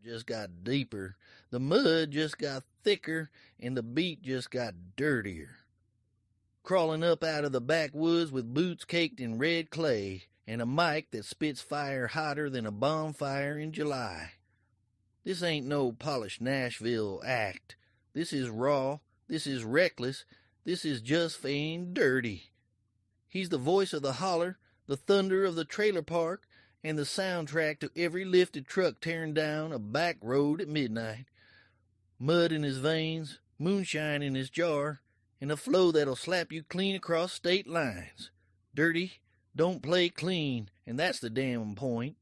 just got deeper, the mud just got thicker, and the beat just got dirtier. Crawling up out of the backwoods with boots caked in red clay and a mic that spits fire hotter than a bonfire in July. This ain't no polished Nashville act. This is raw, this is reckless, this is just fain dirty. He's the voice of the holler, the thunder of the trailer park, and the soundtrack to every lifted truck tearing down a back road at midnight. Mud in his veins, moonshine in his jar, and a flow that'll slap you clean across state lines. Dirty, don't play clean, and that's the damn point.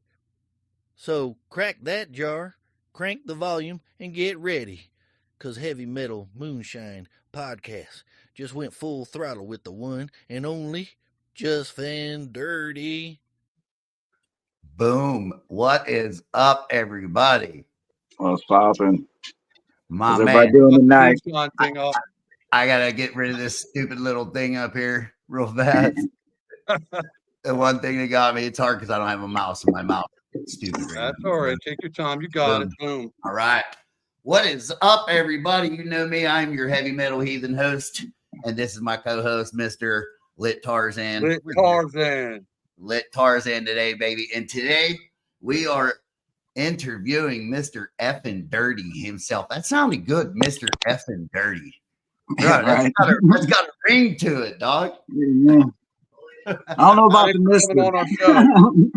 So crack that jar, crank the volume, and get ready, 'cause Heavy Metal Moonshine Podcast just went full throttle with the one and only Just FN'Dirty. Boom. What is up, everybody? What's popping? My How's everybody man, doing tonight? I gotta get rid of this stupid little thing up here real fast. The one thing that got me, it's hard because I don't have a mouse in my mouth. It's stupid. That's all right. Take your time. You got it. Boom. All right. What is up, everybody? You know me. I'm your heavy metal heathen host, and this is my co-host, Mr. Lit Tarzan. Lit Tarzan today, baby. And today we are interviewing Mr. FN'Dirty himself. That sounded good, Mr. FN'Dirty. Right. That's got a ring to it, dog. Yeah. I don't know about the Mr. on our show.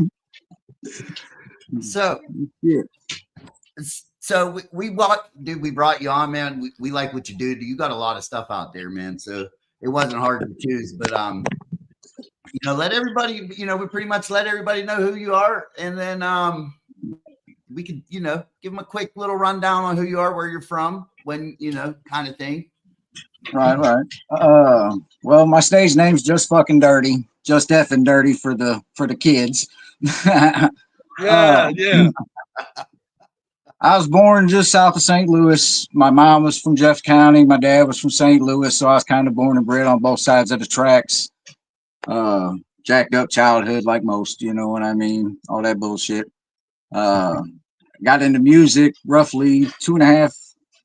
So we brought you on, man. We like what you do. You got a lot of stuff out there, man. So it wasn't hard to choose, but let everybody, we pretty much let everybody know who you are, and then we could, give them a quick little rundown on who you are, where you're from, when, kind of thing. Right. Well, my stage name's Just Fucking Dirty, Just Effing Dirty for the kids. Yeah. I was born just south of St. Louis. My mom was from Jeff County. My dad was from St. Louis, so I was kind of born and bred on both sides of the tracks. Jacked up childhood like most, you know what I mean? All that bullshit. Got into music roughly 2.5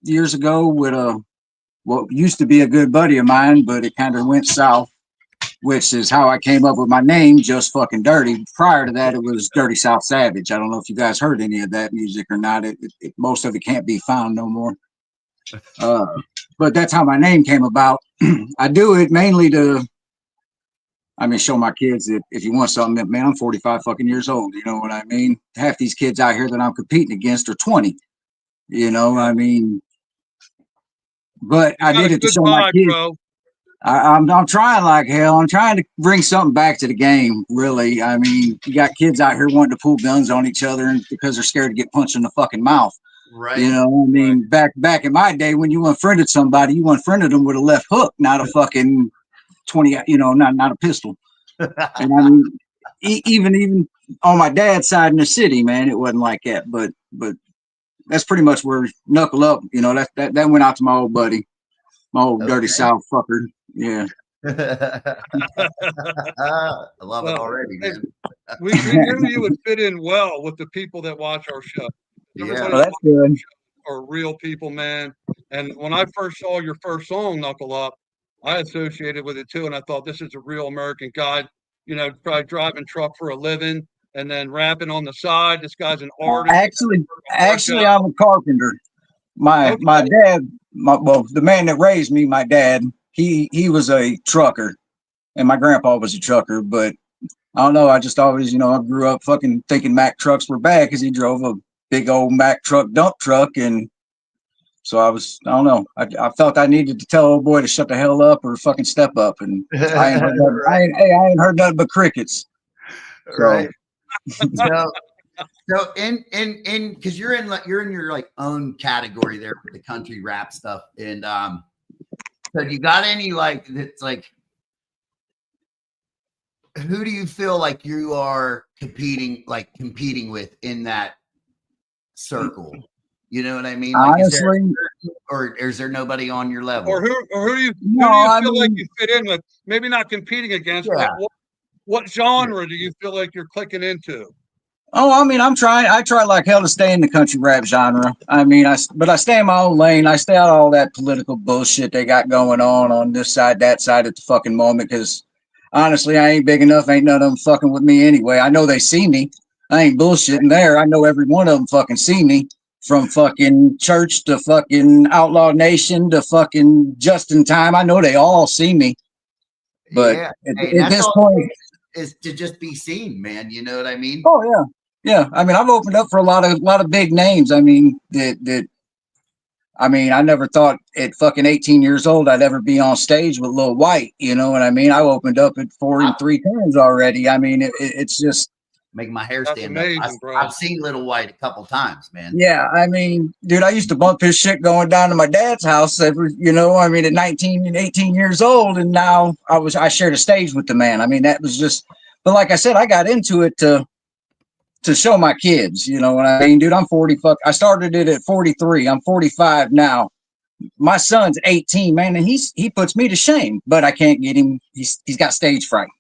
years ago with what used to be a good buddy of mine, but it kind of went south, which is how I came up with my name, Just Fucking Dirty. Prior to that, it was Dirty South Savage. I don't know if you guys heard any of that music or not. Most of it can't be found no more. But that's how my name came about. I do it mainly to, show my kids that if you want something, man, I'm 45 fucking years old. You know what I mean? Half these kids out here that I'm competing against are 20. You know what I mean? But I did it to show my kids. I'm trying like hell. I'm trying to bring something back to the game, really. I mean, you got kids out here wanting to pull guns on each other because they're scared to get punched in the fucking mouth. Right. You know, I mean, back in my day when you unfriended somebody, you unfriended them with a left hook, not a fucking 20, not a pistol. And I mean, even on my dad's side in the city, man, it wasn't like that. But that's pretty much where Knuckle Up, that went out to my old buddy, my old dirty South fucker. Yeah. I love it already, man. We knew you would fit in well with the people that watch our show. Yeah, that's good. Are real people, man. And when I first saw your first song, Knuckle Up, I associated with it too, and I thought this is a real American guy. Probably driving truck for a living and then rapping on the side. This guy's an artist. Actually, I'm a carpenter. My dad, the man that raised me, my dad, he was a trucker, and my grandpa was a trucker. But I don't know. I just always, I grew up fucking thinking Mack trucks were bad because he drove a big old Mack truck dump truck, and so I don't know. I felt I needed to tell old boy to shut the hell up or fucking step up, and I ain't heard nothing but crickets. So. Right. So in because you're in your like own category there with the country rap stuff, and so you got any like it's like who do you feel like you are competing with in that circle? You know what I mean? Like, honestly, is there nobody on your level? Or who do you feel like you fit in with? Maybe not competing against, but what genre do you feel like you're clicking into? Oh, I mean, I try like hell to stay in the country rap genre. I mean, but I stay in my own lane. I stay out of all that political bullshit they got going on this side, that side at the fucking moment. Because honestly, I ain't big enough. Ain't none of them fucking with me anyway. I know they see me. I ain't bullshitting there. I know every one of them fucking see me. From fucking church to fucking Outlaw Nation to fucking Just in Time. I know they all see me. But Yeah. at this point, is to just be seen, man. You know what I mean? oh yeah. Yeah, I mean, I've opened up for a lot of big names. I mean, I never thought at fucking 18 years old I'd ever be on stage with Lil White. You know what I mean? I opened up at 4 and 3 times already. I mean, it's just making my hair That's stand amazing, up. bro. I've seen Little White a couple times, man. yeah. I mean, dude, I used to bump his shit going down to my dad's house every. I mean, at 19 and 18 years old, and now I shared a stage with the man. I mean, that was just. But like I said, I got into it to show my kids, you know what I mean, dude. I'm 40. I started it at 43. I'm 45 now. My son's 18, man, and he puts me to shame. But I can't get him. He's got stage fright.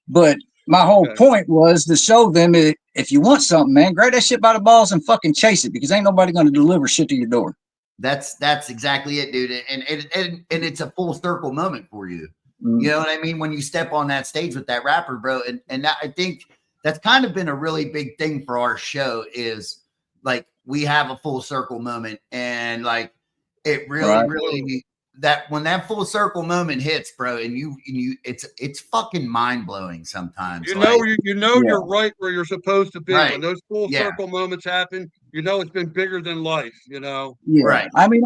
But my whole point was to show them if you want something, man, grab that shit by the balls and fucking chase it, because ain't nobody going to deliver shit to your door. That's exactly it, dude. And it's a full circle moment for you. Mm-hmm. You know what I mean? When you step on that stage with that rapper, bro. And that, I think that's kind of been a really big thing for our show is like we have a full circle moment, and like it really that when that full circle moment hits, bro, and you it's fucking mind blowing sometimes. You're right where you're supposed to be. Right. When those full circle moments happen, it's been bigger than life. Yeah. Right. I mean,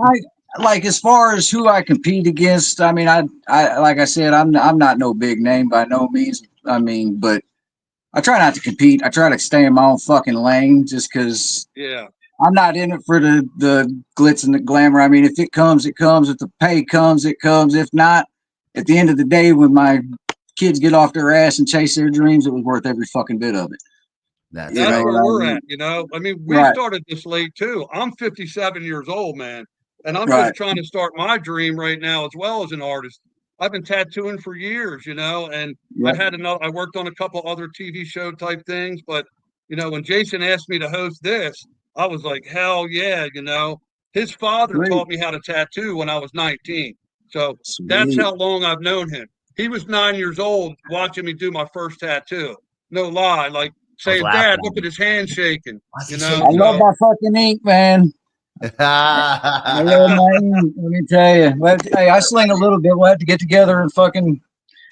like as far as who I compete against, I mean, I like I said, I'm not no big name by no means. I mean, but I try not to compete. I try to stay in my own fucking lane, just because. Yeah. I'm not in it for the glitz and the glamour. I mean, if it comes, it comes. If the pay comes, it comes. If not, at the end of the day, when my kids get off their ass and chase their dreams, it was worth every fucking bit of it. That's where we're at, I mean, we started this late too. I'm 57 years old, man, and I'm just trying to start my dream right now as well as an artist. I've been tattooing for years, and I worked on a couple other TV show type things, but when Jason asked me to host this, I was like, hell yeah, his father taught me how to tattoo when I was 19. So that's how long I've known him. He was 9 years old watching me do my first tattoo. No lie. Like saying, Dad, look at his hand shaking. I love my fucking ink, man. I love my ink. Let me tell you. Hey, I sling a little bit. We'll have to get together and fucking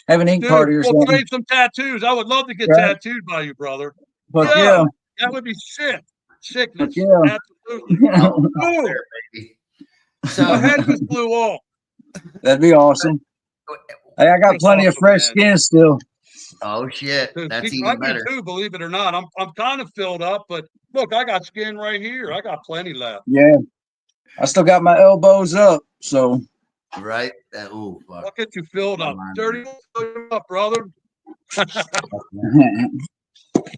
have an ink party or something. We'll trade some tattoos. I would love to get tattooed by you, brother. But yeah. That would be sick. Sickness. Yeah. Absolutely. So my head just blew off. That'd be awesome. Hey, I got plenty of fresh skin still. Oh shit, that's even better. Too, believe it or not, I'm kind of filled up, but look, I got skin right here. I got plenty left. Yeah, I still got my elbows up. So right. Oh, fuck. I'll get you filled up. Dirty up, brother.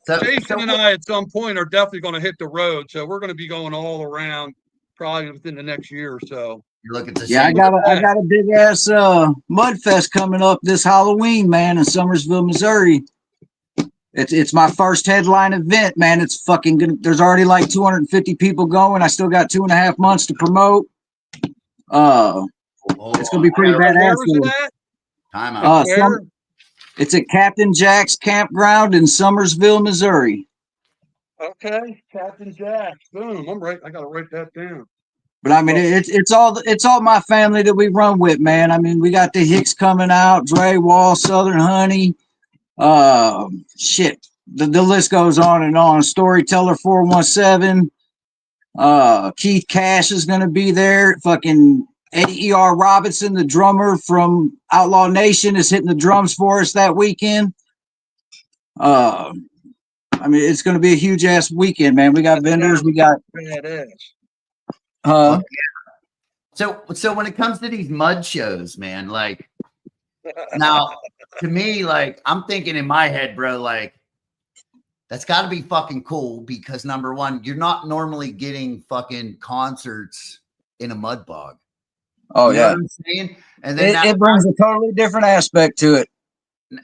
Jason and I at some point are definitely going to hit the road, so we're going to be going all around probably within the next year or so. You're looking to I got a big ass mud fest coming up this Halloween, man, in Summersville, Missouri. It's my first headline event, man. It's fucking good. There's already like 250 people going. I still got 2.5 months to promote. It's gonna be pretty badass. Where was it at? Time out. It's at Captain Jack's campground in Summersville, Missouri. Okay, Captain Jack's. Boom. I'm right. I gotta write that down. But I mean, it's all my family that we run with, man. I mean, we got the Hicks coming out, Dre Wall, Southern Honey, shit. The list goes on and on. Storyteller 417, Keith Cash is gonna be there. Fucking Eddie E.R. Robinson, the drummer from Outlaw Nation, is hitting the drums for us that weekend. I mean, it's gonna be a huge ass weekend, man. We got vendors. We got. So when it comes to these mud shows, man, like now to me, like I'm thinking in my head, bro, like that's got to be fucking cool because number one, you're not normally getting fucking concerts in a mud bog. Oh, you know what I'm saying? And then it brings a totally different aspect to it.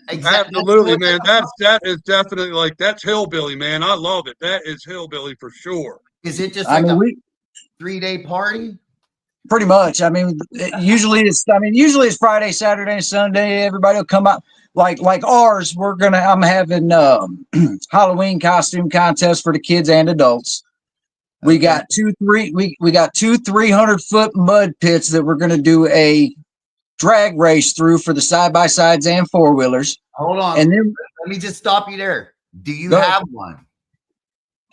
Exactly. Absolutely, man. That is definitely like that's hillbilly, man. I love it. That is hillbilly for sure. Is it just like a 3-day party? Pretty much. I mean, usually it's Friday, Saturday, and Sunday. Everybody will come out. Like ours, I'm having Halloween costume contests for the kids and adults. We got two 300-foot mud pits that we're gonna do a drag race through for the side-by-sides and four-wheelers. Hold on. And then let me just stop you there. Do you have one?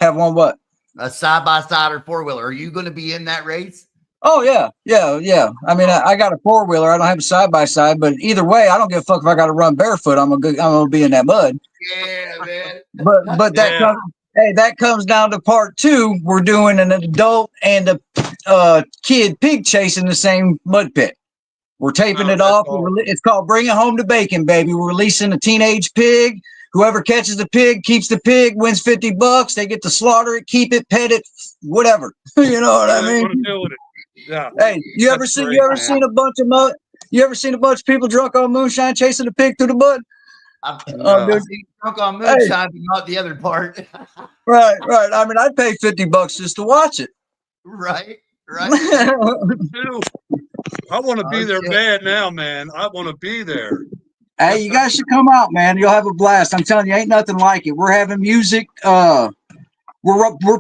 Have one what? A side-by-side or four-wheeler. Are you going to be in that race? Oh, yeah. I mean, I got a four-wheeler. I don't have a side-by-side, but either way, I don't give a fuck if I got to run barefoot. I'm gonna be in that mud. Yeah, man. But that comes down to part 2. We're doing an adult and a kid pig chase in the same mud pit. We're taping it off. It's called Bring It Home to Bacon, baby. We're releasing a teenage pig. Whoever catches the pig, keeps the pig, wins $50. They get to slaughter it, keep it, pet it, whatever. You know what I mean? Yeah. Hey, you ever seen a bunch of people drunk on moonshine chasing a pig through the mud? I've seen drunk on moonshine, but not the other part. Right. I mean, I'd pay $50 just to watch it. Right. I want to be there bad now, man. I want to be there. Hey, you guys should come out, man. You'll have a blast. I'm telling you, ain't nothing like it. We're having music. We're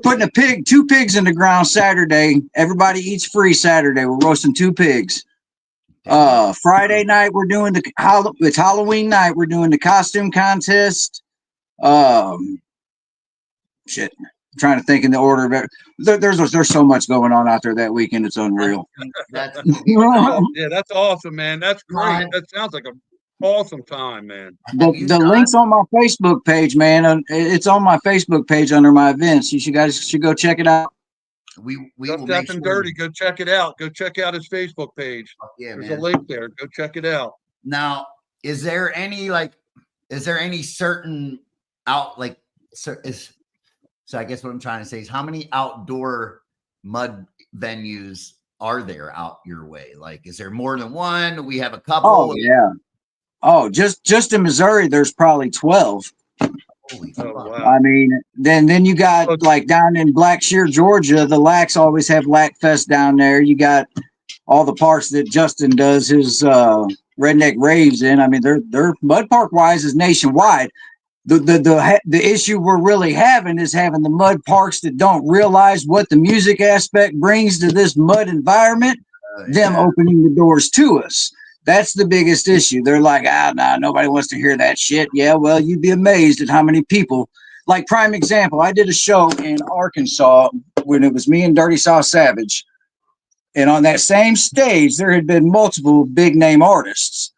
putting 2 pigs in the ground Saturday. Everybody eats free Saturday. We're roasting 2 pigs. Friday night we're doing it's Halloween night. We're doing the costume contest. Shit. I'm trying to think in the order of it. There's so much going on out there that weekend. It's unreal. Yeah, that's awesome, man. That's great. That sounds like an awesome time, man. The link's on my Facebook page, man. It's on my Facebook page under my events. You guys should go check it out. We will FN'Dirty. Go check it out. Go check out his Facebook page. There's a link there. Go check it out. Now, is there any certain so I guess what I'm trying to say is how many outdoor mud venues are there out your way? Like, is there more than one? We have a couple. Oh, yeah. Oh, just in Missouri, there's probably 12. Holy fuck. Wow. I mean, then you got like down in Blackshear, Georgia, the Lacs always have Lac Fest down there. You got all the parks that Justin does his redneck raves in. I mean, they're mud park wise is nationwide. The issue we're really having is having the mud parks that don't realize what the music aspect brings to this mud environment, them opening the doors to us. That's the biggest issue. They're like, nah, nobody wants to hear that shit. Yeah, well, you'd be amazed at how many people. Like, prime example, I did a show in Arkansas when it was me and Dirty South Savage. And on that same stage, there had been multiple big name artists.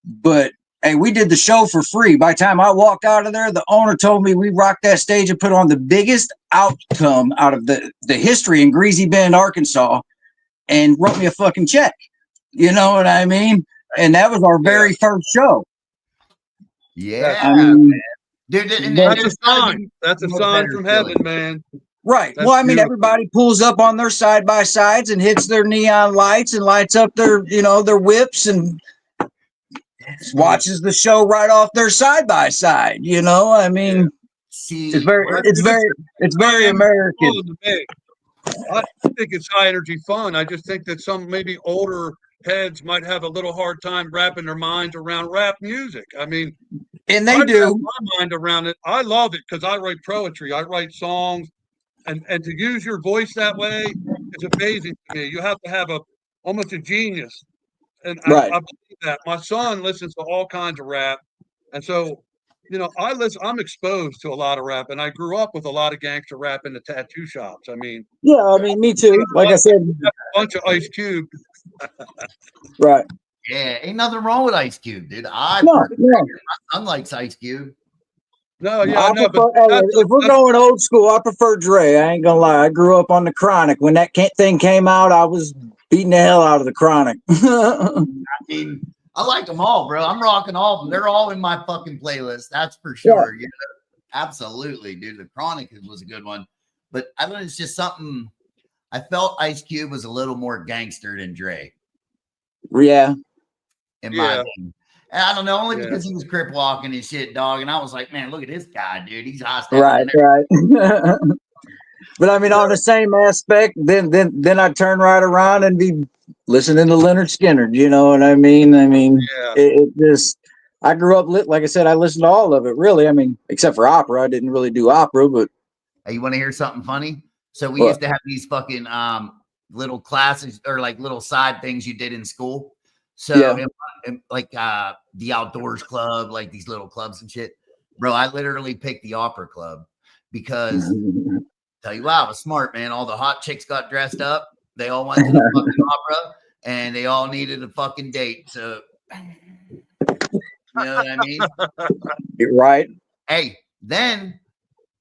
But hey, we did the show for free. By the time I walked out of there, the owner told me we rocked that stage and put on the biggest outcome out of the history in Greasy Bend, Arkansas, and wrote me a fucking check. You know what I mean? And that was our very first show. Yeah. I mean, dude, that's a sign. That's a sign from heaven, man. Right. Well, I mean, everybody pulls up on their side-by-sides and hits their neon lights and lights up their whips and watches the show right off their side-by-side. You know, I mean, it's very American. I think it's high energy fun. I just think that some maybe older heads might have a little hard time wrapping their minds around rap music. I mean, and they do. My mind around it. I love it because I write poetry. I write songs, and to use your voice that way is amazing to me. You have to have almost a genius. And I believe that. My son listens to all kinds of rap. And so, I'm exposed to a lot of rap, and I grew up with a lot of gangster rap in the tattoo shops. I mean, me too. Like I said, a bunch of Ice Cube. Right. Yeah, ain't nothing wrong with Ice Cube, dude. My son likes Ice Cube. If we're going old school, I prefer Dre. I ain't gonna lie. I grew up on the Chronic. When that thing came out, I was beating the hell out of the Chronic. I mean, I like them all, bro. I'm rocking all of them. They're all in my fucking playlist. That's for sure. Yeah. Absolutely, dude. The Chronic was a good one. But I think it's just something. I felt Ice Cube was a little more gangster than Dre. Yeah. In my opinion. And I don't know, only because he was crip walking and shit, dog. And I was like, man, look at this guy, dude. He's hot. Right. But I mean, on the same aspect, then I turn right around and be listening to Leonard Skinner. You know what I mean? It just, I grew up like I said, I listened to all of it, really. I mean, except for opera. I didn't really do opera, but. Hey, you want to hear something funny? So we used to have these fucking little classes or like little side things you did in school. So like the outdoors club, like these little clubs and shit. Bro, I literally picked the opera club because tell you what, I was smart, man. All the hot chicks got dressed up. They all went to the fucking opera and they all needed a fucking date. So you know what I mean? You're right. Hey, then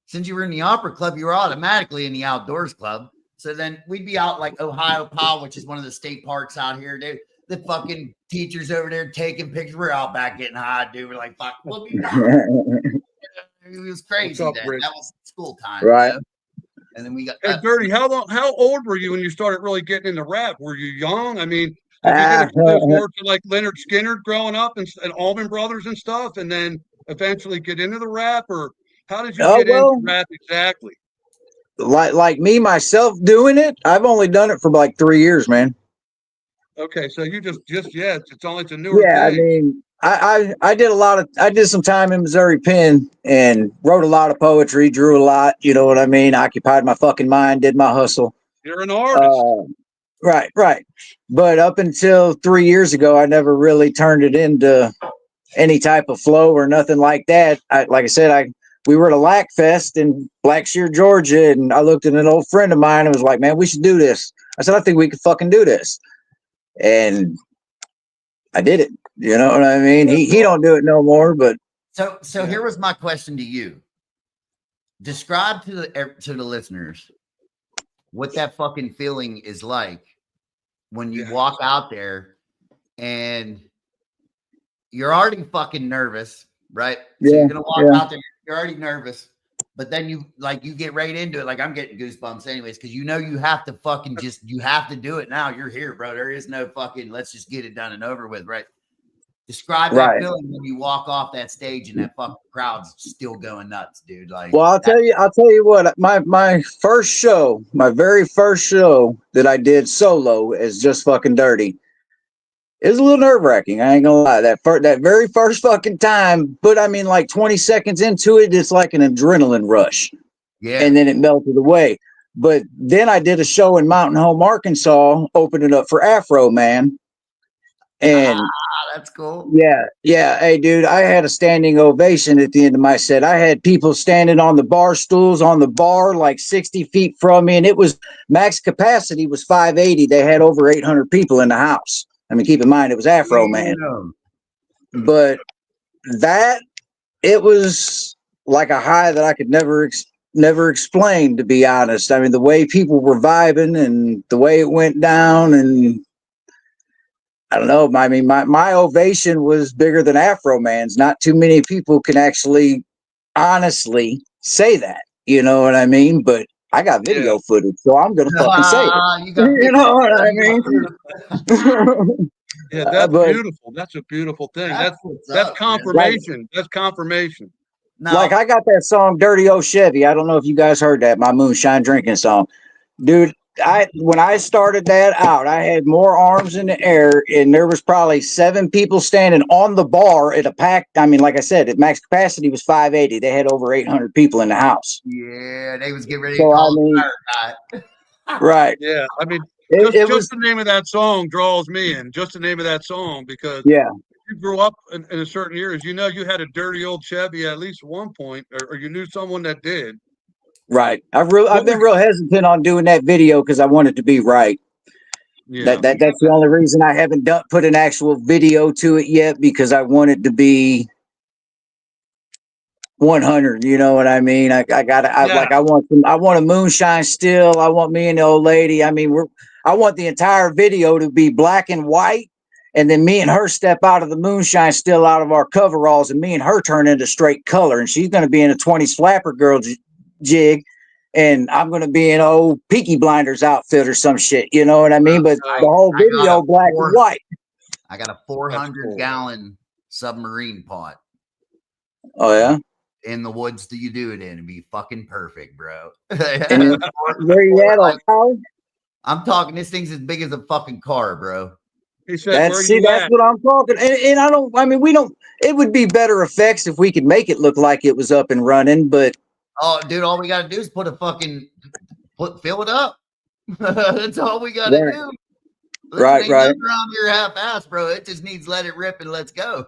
since you were in the opera club, you were automatically in the outdoors club. So then we'd be out like Ohio Powell, which is one of the state parks out here, dude. The fucking teachers over there taking pictures. We're out back getting high, dude. We're like, fuck, we'll be back. It was crazy. That was school time, right? And then we got Dirty. How old were you when you started really getting into rap? Were you young? I mean, did you get exposed more to like Leonard Skinner growing up and Allman Brothers and stuff, and then eventually get into the rap, or how did you get into rap exactly? Like me myself doing it, I've only done it for like 3 years, man. Okay, so you just it's a newer thing. I mean, I did some time in Missouri Penn and wrote a lot of poetry, drew a lot, you know what I mean? Occupied my fucking mind, did my hustle. You're an artist. Right. But up until 3 years ago, I never really turned it into any type of flow or nothing like that. Like I said, we were at a Lack Fest in Blackshear, Georgia, and I looked at an old friend of mine and was like, man, we should do this. I said, I think we could fucking do this. And I did it. You know what I mean? He don't do it no more, but. So here was my question to you. Describe to the listeners what that fucking feeling is like when you walk out there and you're already fucking nervous, right? So you're gonna walk out there, you're already nervous, but then you get right into it. Like I'm getting goosebumps anyways, because you have to fucking you have to do it now. You're here, bro. There is no fucking let's just get it done and over with, right? Describe that feeling when you walk off that stage and that fucking crowd's still going nuts, dude. Like, well, I'll tell you what, my very first show that I did solo as Just Fucking Dirty, it was a little nerve-wracking. I ain't gonna lie. That very first fucking time, but I mean, like 20 seconds into it, it's like an adrenaline rush. Yeah. And then it melted away. But then I did a show in Mountain Home, Arkansas, opening up for Afro Man. And that's cool. Yeah. Hey, dude, I had a standing ovation at the end of my set. I had people standing on the bar stools on the bar like 60 feet from me, and it was max capacity was 580. They had over 800 people in the house. I mean, keep in mind it was Afro Man, but it was like a high that I could never explain, to be honest. I mean, the way people were vibing and the way it went down, and I don't know. I mean, my ovation was bigger than Afro Man's. Not too many people can actually honestly say that. You know what I mean? But I got video footage, so I'm gonna fucking say it. You know what I mean? Yeah, that's beautiful. That's a beautiful thing. That's confirmation. That's confirmation. No. Like I got that song "Dirty Old Chevy." I don't know if you guys heard that. My moonshine drinking song, dude. When I started that out, I had more arms in the air, and there was probably 7 people standing on the bar at a pack. I mean, like I said, at max capacity was 580. They had over 800 people in the house. Yeah, they was getting ready to call the fire guy. Right. Yeah, I mean, just the name of that song draws me in. Just the name of that song, because you grew up in a certain years. You had a dirty old Chevy at least one point, or you knew someone that did. Right. I've been real hesitant on doing that video because I want it to be right. Yeah. That's the only reason I haven't put an actual video to it yet, because I want it to be 100. You know what I mean? I want a moonshine still. I want me and the old lady. I mean, I want the entire video to be black and white, and then me and her step out of the moonshine still out of our coveralls, and me and her turn into straight color, and she's going to be in a 20s flapper girl jig, and I'm going to be in old Peaky Blinders outfit or some shit. You know what I mean? But the whole video black and white. I got a 400 gallon submarine pot. Oh yeah. In the woods that you do it in, it'd be fucking perfect, bro. Where you at, Ohio? I'm talking. This thing's as big as a fucking car, bro. He said, that's what I'm talking. And I don't. I mean, we don't. It would be better effects if we could make it look like it was up and running. But dude, all we gotta do is fill it up. That's all we gotta do. Right. Around here half-ass, bro. It just needs let it rip and let's go.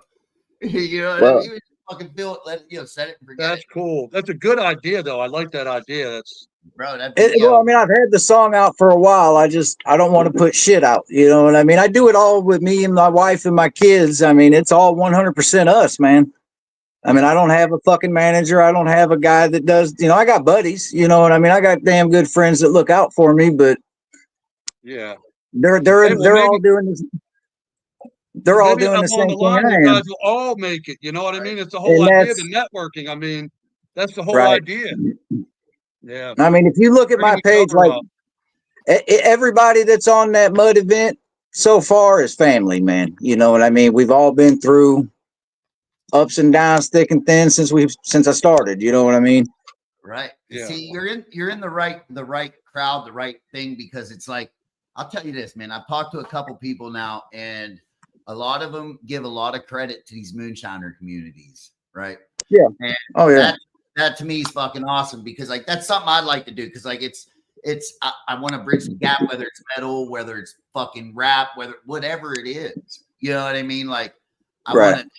You know what I mean? Fucking fill it, let it, set it and forget. That's cool. That's a good idea, though. I like that idea. That's bro. Well, I mean, I've had the song out for a while. I don't want to put shit out. You know what I mean? I do it all with me and my wife and my kids. I mean, it's all 100% us, man. I mean, I don't have a fucking manager. I don't have a guy that does. You know, I got buddies. You know what I mean? I got damn good friends that look out for me. But yeah, they're all doing this. They're all doing the same thing. You guys will all make it. You know what I mean? It's the whole idea of the networking. I mean, that's the whole idea. Yeah. I mean, if you look at my page, like everybody that's on that mud event so far is family, man. You know what I mean? We've all been through ups and downs, thick and thin since I started. You know what I mean? Right. Yeah. See, you're in the right crowd, the right thing, because it's like, I'll tell you this, man. I've talked to a couple people now, and a lot of them give a lot of credit to these moonshiner communities, right? Yeah. And that to me is fucking awesome, because like that's something I'd like to do, because like I want to bridge the gap, whether it's metal, whether it's fucking rap, whatever it is. You know what I mean? Like I want to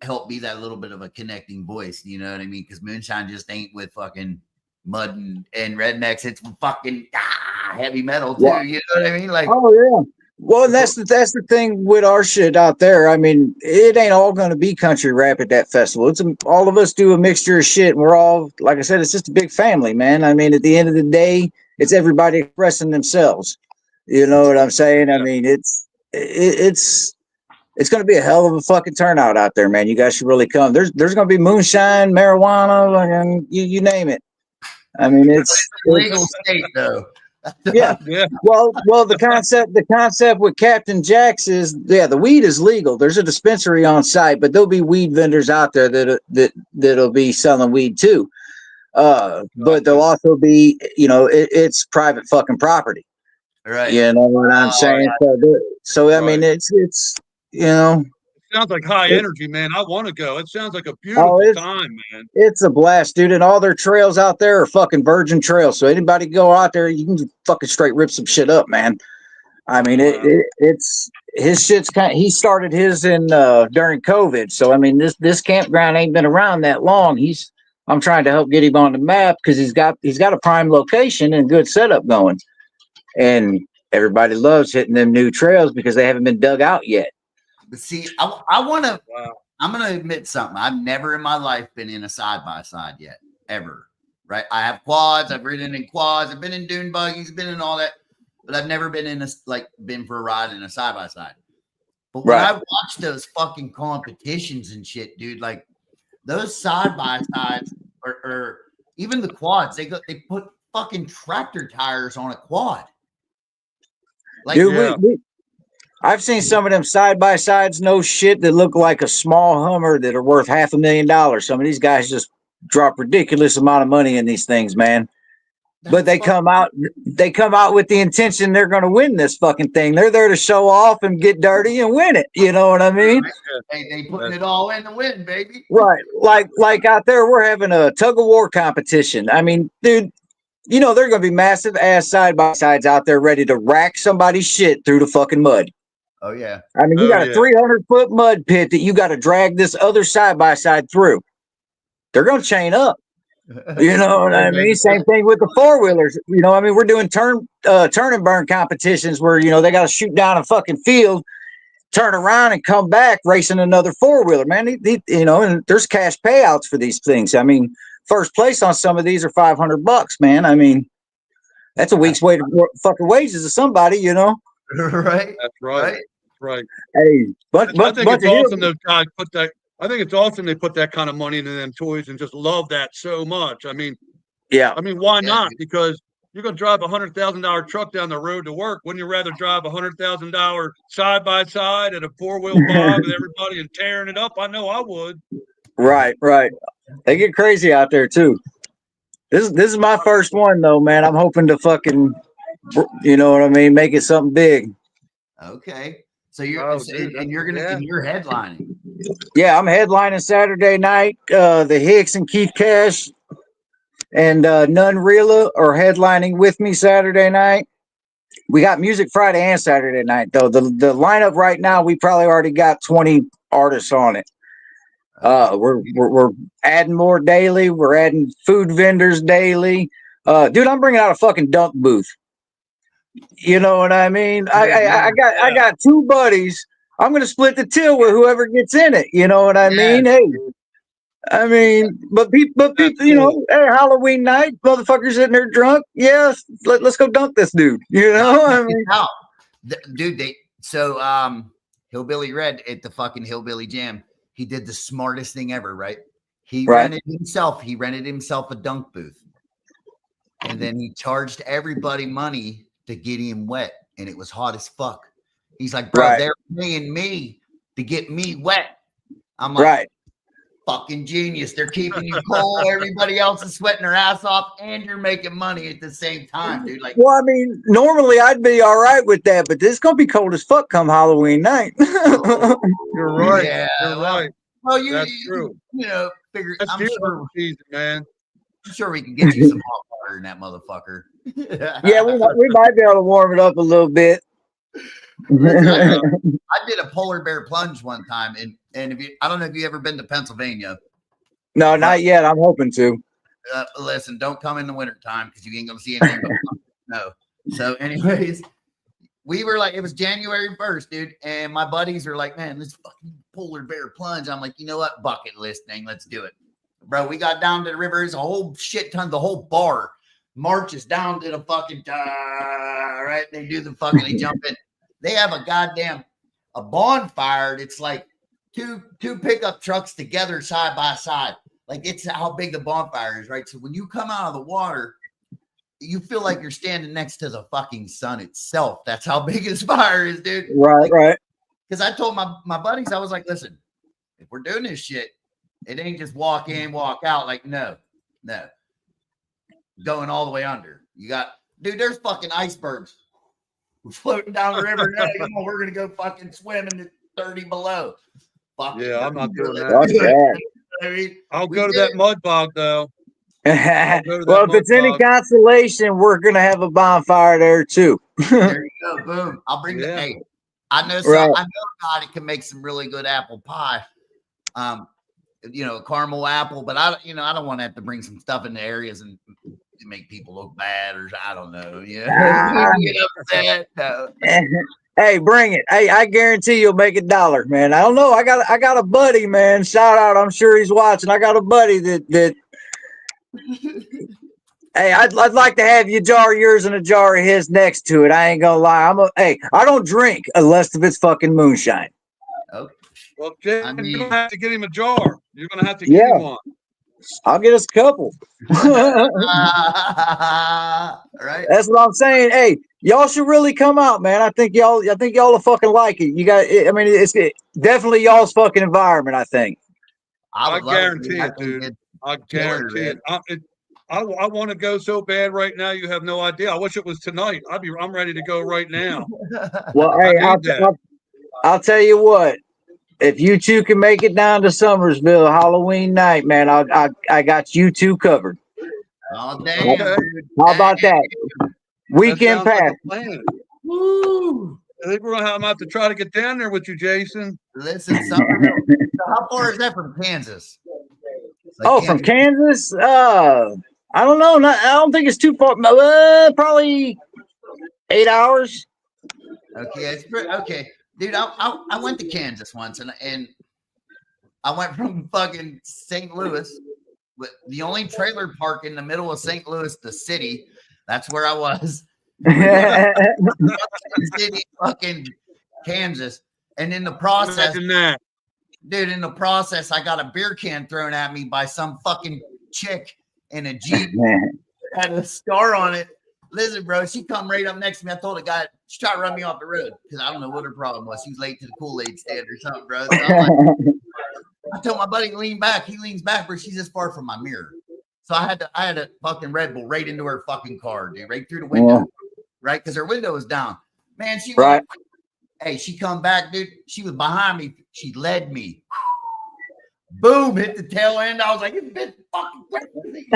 help be that little bit of a connecting voice. You know what I mean? Because moonshine just ain't with fucking mud and rednecks. It's fucking heavy metal too. Yeah. You know what I mean? Like, oh yeah. Well, that's the thing with our shit out there. I mean, it ain't all going to be country rap at that festival. It's all of us do a mixture of shit. And we're all, like I said, it's just a big family, man. I mean, at the end of the day, it's everybody expressing themselves. You know what I'm saying? Yeah. I mean, it's going to be a hell of a fucking turnout out there, man. You guys should really come. There's going to be moonshine, marijuana, and you name it. I mean, it's a legal state though. Yeah. Well, the concept with Captain Jack's is, the weed is legal. There's a dispensary on site, but there'll be weed vendors out there that'll be selling weed too. But there'll also be, it's private fucking property. Right. You know what I'm saying? Right. So I mean, it's It sounds like high energy, man. I want to go. It sounds like a beautiful time, man. It's a blast, dude. And all their trails out there are fucking virgin trails. So anybody go out there, you can fucking straight rip some shit up, man. I mean, it's his shit's he started his in during COVID. So I mean, this campground ain't been around that long. I'm trying to help get him on the map because he's got a prime location and good setup going. And everybody loves hitting them new trails because they haven't been dug out yet. But see, I want to. Wow. I'm going to admit something. I've never in my life been in a side-by-side yet, ever. Right? I have quads. I've ridden in quads. I've been in dune buggies. Been in all that, but I've never been been for a ride in a side-by-side. But when I watch those fucking competitions and shit, dude, like those side-by-sides or even the quads, they put fucking tractor tires on a quad. Like, dude, I've seen some of them side-by-sides, no shit, that look like a small Hummer that are worth $500,000. Some of these guys just drop ridiculous amount of money in these things, man. But they come out with the intention they're going to win this fucking thing. They're there to show off and get dirty and win it. You know what I mean? They putting it all in to win, baby. Right. Like out there, we're having a tug of war competition. I mean, dude, there are going to be massive ass side-by-sides out there ready to rack somebody's shit through the fucking mud. Oh, yeah. I mean, you got a 300-foot mud pit that you got to drag this other side-by-side through. They're going to chain up. You know what I mean? Same thing with the four-wheelers. You know, I mean, we're doing turn and burn competitions where, they got to shoot down a fucking field, turn around and come back racing another four-wheeler, man. And there's cash payouts for these things. I mean, first place on some of these are $500, man. I mean, that's a week's way to fucking wages of somebody, Right. That's right. Right. Hey, I think it's awesome those guys put that. I think it's awesome they put that kind of money into them toys and just love that so much. I mean, yeah. I mean, why not? Because you're going to drive $100,000 truck down the road to work. Wouldn't you rather drive $100,000 side by side at a 4-wheel bob with everybody and tearing it up? I know I would. Right. They get crazy out there too. This is my first one though, man. I'm hoping to fucking, you know what I mean, make it something big. Okay. So you're headlining. Yeah, I'm headlining Saturday night. The Hicks and Keith Cash and None Reela are headlining with me Saturday night. We got music Friday and Saturday night though. The lineup right now, we probably already got 20 artists on it. We're adding more daily. We're adding food vendors daily. Dude, I'm bringing out a fucking dunk booth. You know what I mean? I got 2 buddies. I'm gonna split the till with whoever gets in it. You know what I mean? Hey, I mean, but people, you know, hey, Halloween night, motherfuckers sitting there drunk. Yes, let's go dunk this dude. You know, I mean, dude. Hillbilly Red at the fucking Hillbilly Jam. He did the smartest thing ever, right? He rented himself a dunk booth. And then he charged everybody money to get him wet. And it was hot as fuck. He's like, bro, they're paying me to get me wet. I'm like, fucking genius. They're keeping you cold. Everybody else is sweating their ass off, and you're making money at the same time, dude. Like, well, I mean, normally I'd be all right with that, but this is gonna be cold as fuck come Halloween night. You're right. Yeah, you're right. Well, that's true. You know, I'm sure, man. I'm sure we can get you some hot water in that motherfucker. Yeah, we might be able to warm it up a little bit. I did a polar bear plunge one time, and I don't know if you ever been to Pennsylvania. No, not yet. I'm hoping to. Listen, don't come in the wintertime because you ain't gonna see anything. No. So, anyways, we were like, it was January 1st, dude, and my buddies were like, man, let's fucking polar bear plunge. I'm like, you know what, bucket list thing, let's do it, bro. We got down to the river. It's a whole shit ton. The whole bar marches down to the fucking right. They do the fucking. They jump in. They have a bonfire. It's like two pickup trucks together side by side. Like, it's how big the bonfire is, right? So when you come out of the water, you feel like you're standing next to the fucking sun itself. That's how big this fire is, dude. Right. Because I told my buddies, I was like, listen, if we're doing this shit, it ain't just walk in, walk out. Like, no. Going all the way under. You got, dude, there's fucking icebergs floating down the river. No, we're gonna go fucking swim in the 30 below. I'm not doing that. I mean, I'll go to that mud bog though. Well, if it's any consolation, we're gonna have a bonfire there too. There you go, boom. I'll bring the hey. I know a guy that can make some really good apple pie. Caramel apple, but I don't want to have to bring some stuff in the areas and make people look bad, or I don't know. Yeah, get upset. No. Hey, bring it. Hey, I guarantee you'll make $1, man. I don't know. I got a buddy, man. Shout out. I'm sure he's watching. I got a buddy that hey, I'd like to have you jar yours and a jar of his next to it. I ain't gonna lie. I don't drink unless if it's fucking moonshine. Okay. Well, Jim, you're gonna have to get him a jar. You're gonna have to get him one. I'll get us a couple. Right. That's what I'm saying. Hey, y'all should really come out, man. I think y'all will fucking like it. You got. I mean, it's definitely y'all's fucking environment. I think. I guarantee it, dude. I guarantee it. I want to go so bad right now. You have no idea. I wish it was tonight. I'm ready to go right now. Well, hey, I'll tell you what. If you two can make it down to Summersville Halloween night, man, I got you two covered. Oh, damn. How about that? Weekend pass. Like woo! I think I'm gonna have to try to get down there with you, Jason. Listen, Summerville. How far is that from Kansas? From Kansas? I don't know. I don't think it's too far. Probably 8 hours. Okay, it's okay. Dude, I went to Kansas once, and I went from fucking St. Louis, with the only trailer park in the middle of St. Louis, the city. That's where I was. City, fucking Kansas, and in the process, dude, I got a beer can thrown at me by some fucking chick in a Jeep. Had a star on it. Listen, bro, she come right up next to me. I told the guy, she tried to run me off the road because I don't know what her problem was. She was late to the Kool-Aid stand or something, bro. So I'm like, I told my buddy to lean back. He leans back, but she's this far from my mirror. So I had a fucking Red Bull right into her fucking car, dude, right through the window, right? Because her window was down. Man, she was hey, she come back, dude. She was behind me. She led me. Boom, hit the tail end. I was like, you bitch fucking crazy.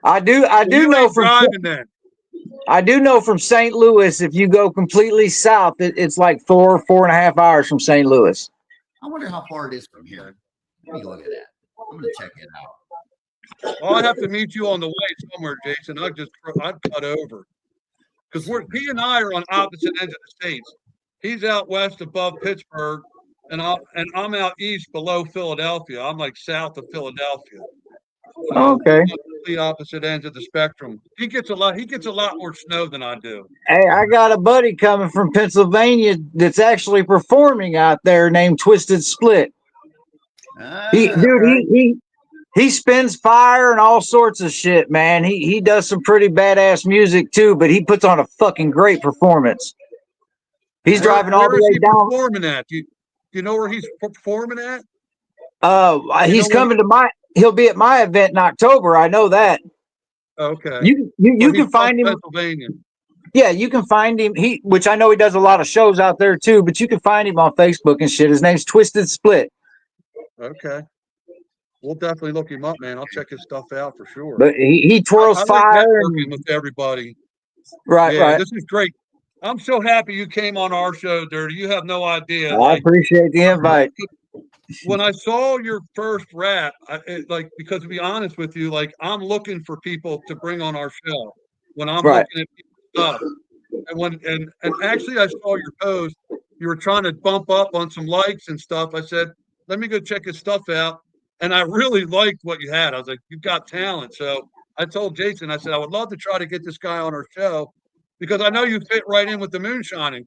I do know from driving that. I do know from St. Louis, if you go completely south, it's like 4.5 hours from St. Louis. I wonder how far it is from here. Let me look at that. I'm gonna check it out. Well, I have to meet you on the way somewhere, Jason. I'd cut over because he and I are on opposite ends of the states. He's out west above Pittsburgh, and I'm out east below Philadelphia. I'm like south of Philadelphia. So okay. The opposite ends of the spectrum. He gets a lot more snow than I do. Hey, I got a buddy coming from Pennsylvania that's actually performing out there named Twisted Split. He spins fire and all sorts of shit, man. He does some pretty badass music too, but he puts on a fucking great performance. He's driving all the way down. Performing at? Do you know where he's performing at? He's coming to he'll be at my event in October. I know that. Okay. You can find him. Pennsylvania. Yeah, you can find him. Which I know he does a lot of shows out there too, but you can find him on Facebook and shit. His name's Twisted Split. Okay. We'll definitely look him up, man. I'll check his stuff out for sure. But he twirls fire working with everybody. Right, right. This is great. I'm so happy you came on our show, Dirty. You have no idea. I appreciate the invite. When I saw your first rap, because to be honest with you, I'm looking for people to bring on our show when I'm looking at people's stuff. And actually, I saw your post. You were trying to bump up on some likes and stuff. I said, let me go check his stuff out. And I really liked what you had. I was like, you've got talent. So I told Jason, I said, I would love to try to get this guy on our show because I know you fit right in with the moonshining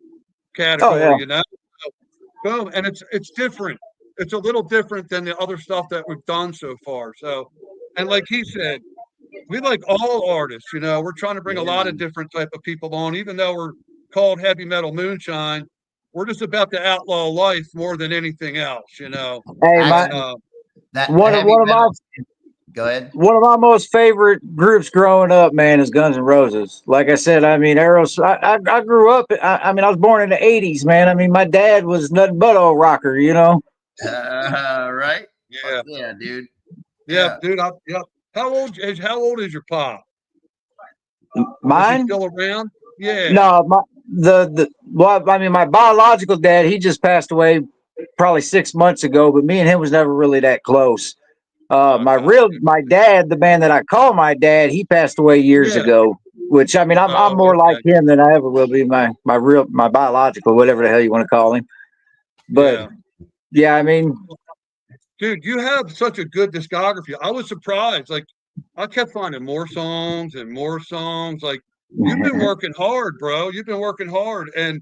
category, you know? So, boom. And it's different. It's a little different than the other stuff that we've done so far. So, and like he said, we like all artists, you know, we're trying to bring a lot of different type of people on, even though we're called Heavy Metal Moonshine. We're just about to outlaw life more than anything else, you know. Hey, Go ahead. One of my most favorite groups growing up, man, is Guns N' Roses. Like I said, I mean, I grew up. I was born in the '80s, man. I mean, my dad was nothing but a rocker, you know. Right? Yeah. Yeah, dude. Yeah, dude. How old is your pop? Mine? Is he still around? Yeah. No, my biological dad, he just passed away probably 6 months ago, but me and him was never really that close. My dad, the man that I call my dad, he passed away years ago, which I mean, I'm more like him than I ever will be. My biological, whatever the hell you want to call him. But yeah, I mean, dude, you have such a good discography. I was surprised. Like, I kept finding more songs and more songs. Like, you've been working hard, bro. You've been working hard, and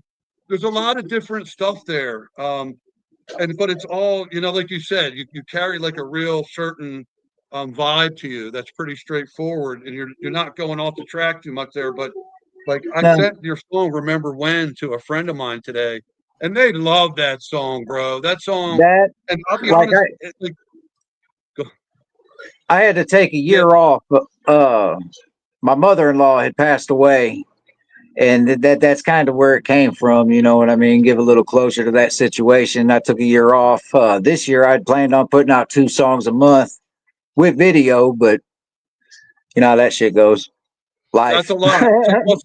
there's a lot of different stuff there. But it's all, you know, like you said, you carry like a real certain vibe to you that's pretty straightforward, and you're not going off the track too much there. But like I sent your song "Remember When" to a friend of mine today, and they love that song, bro. That song, and I'll be honest, I had to take a year off. My mother-in-law had passed away. And that's kind of where it came from, you know what I mean? Give a little closure to that situation. I took a year off. This year, I'd planned on putting out 2 songs a month with video, but you know how that shit goes. Life. That's a lot. Well,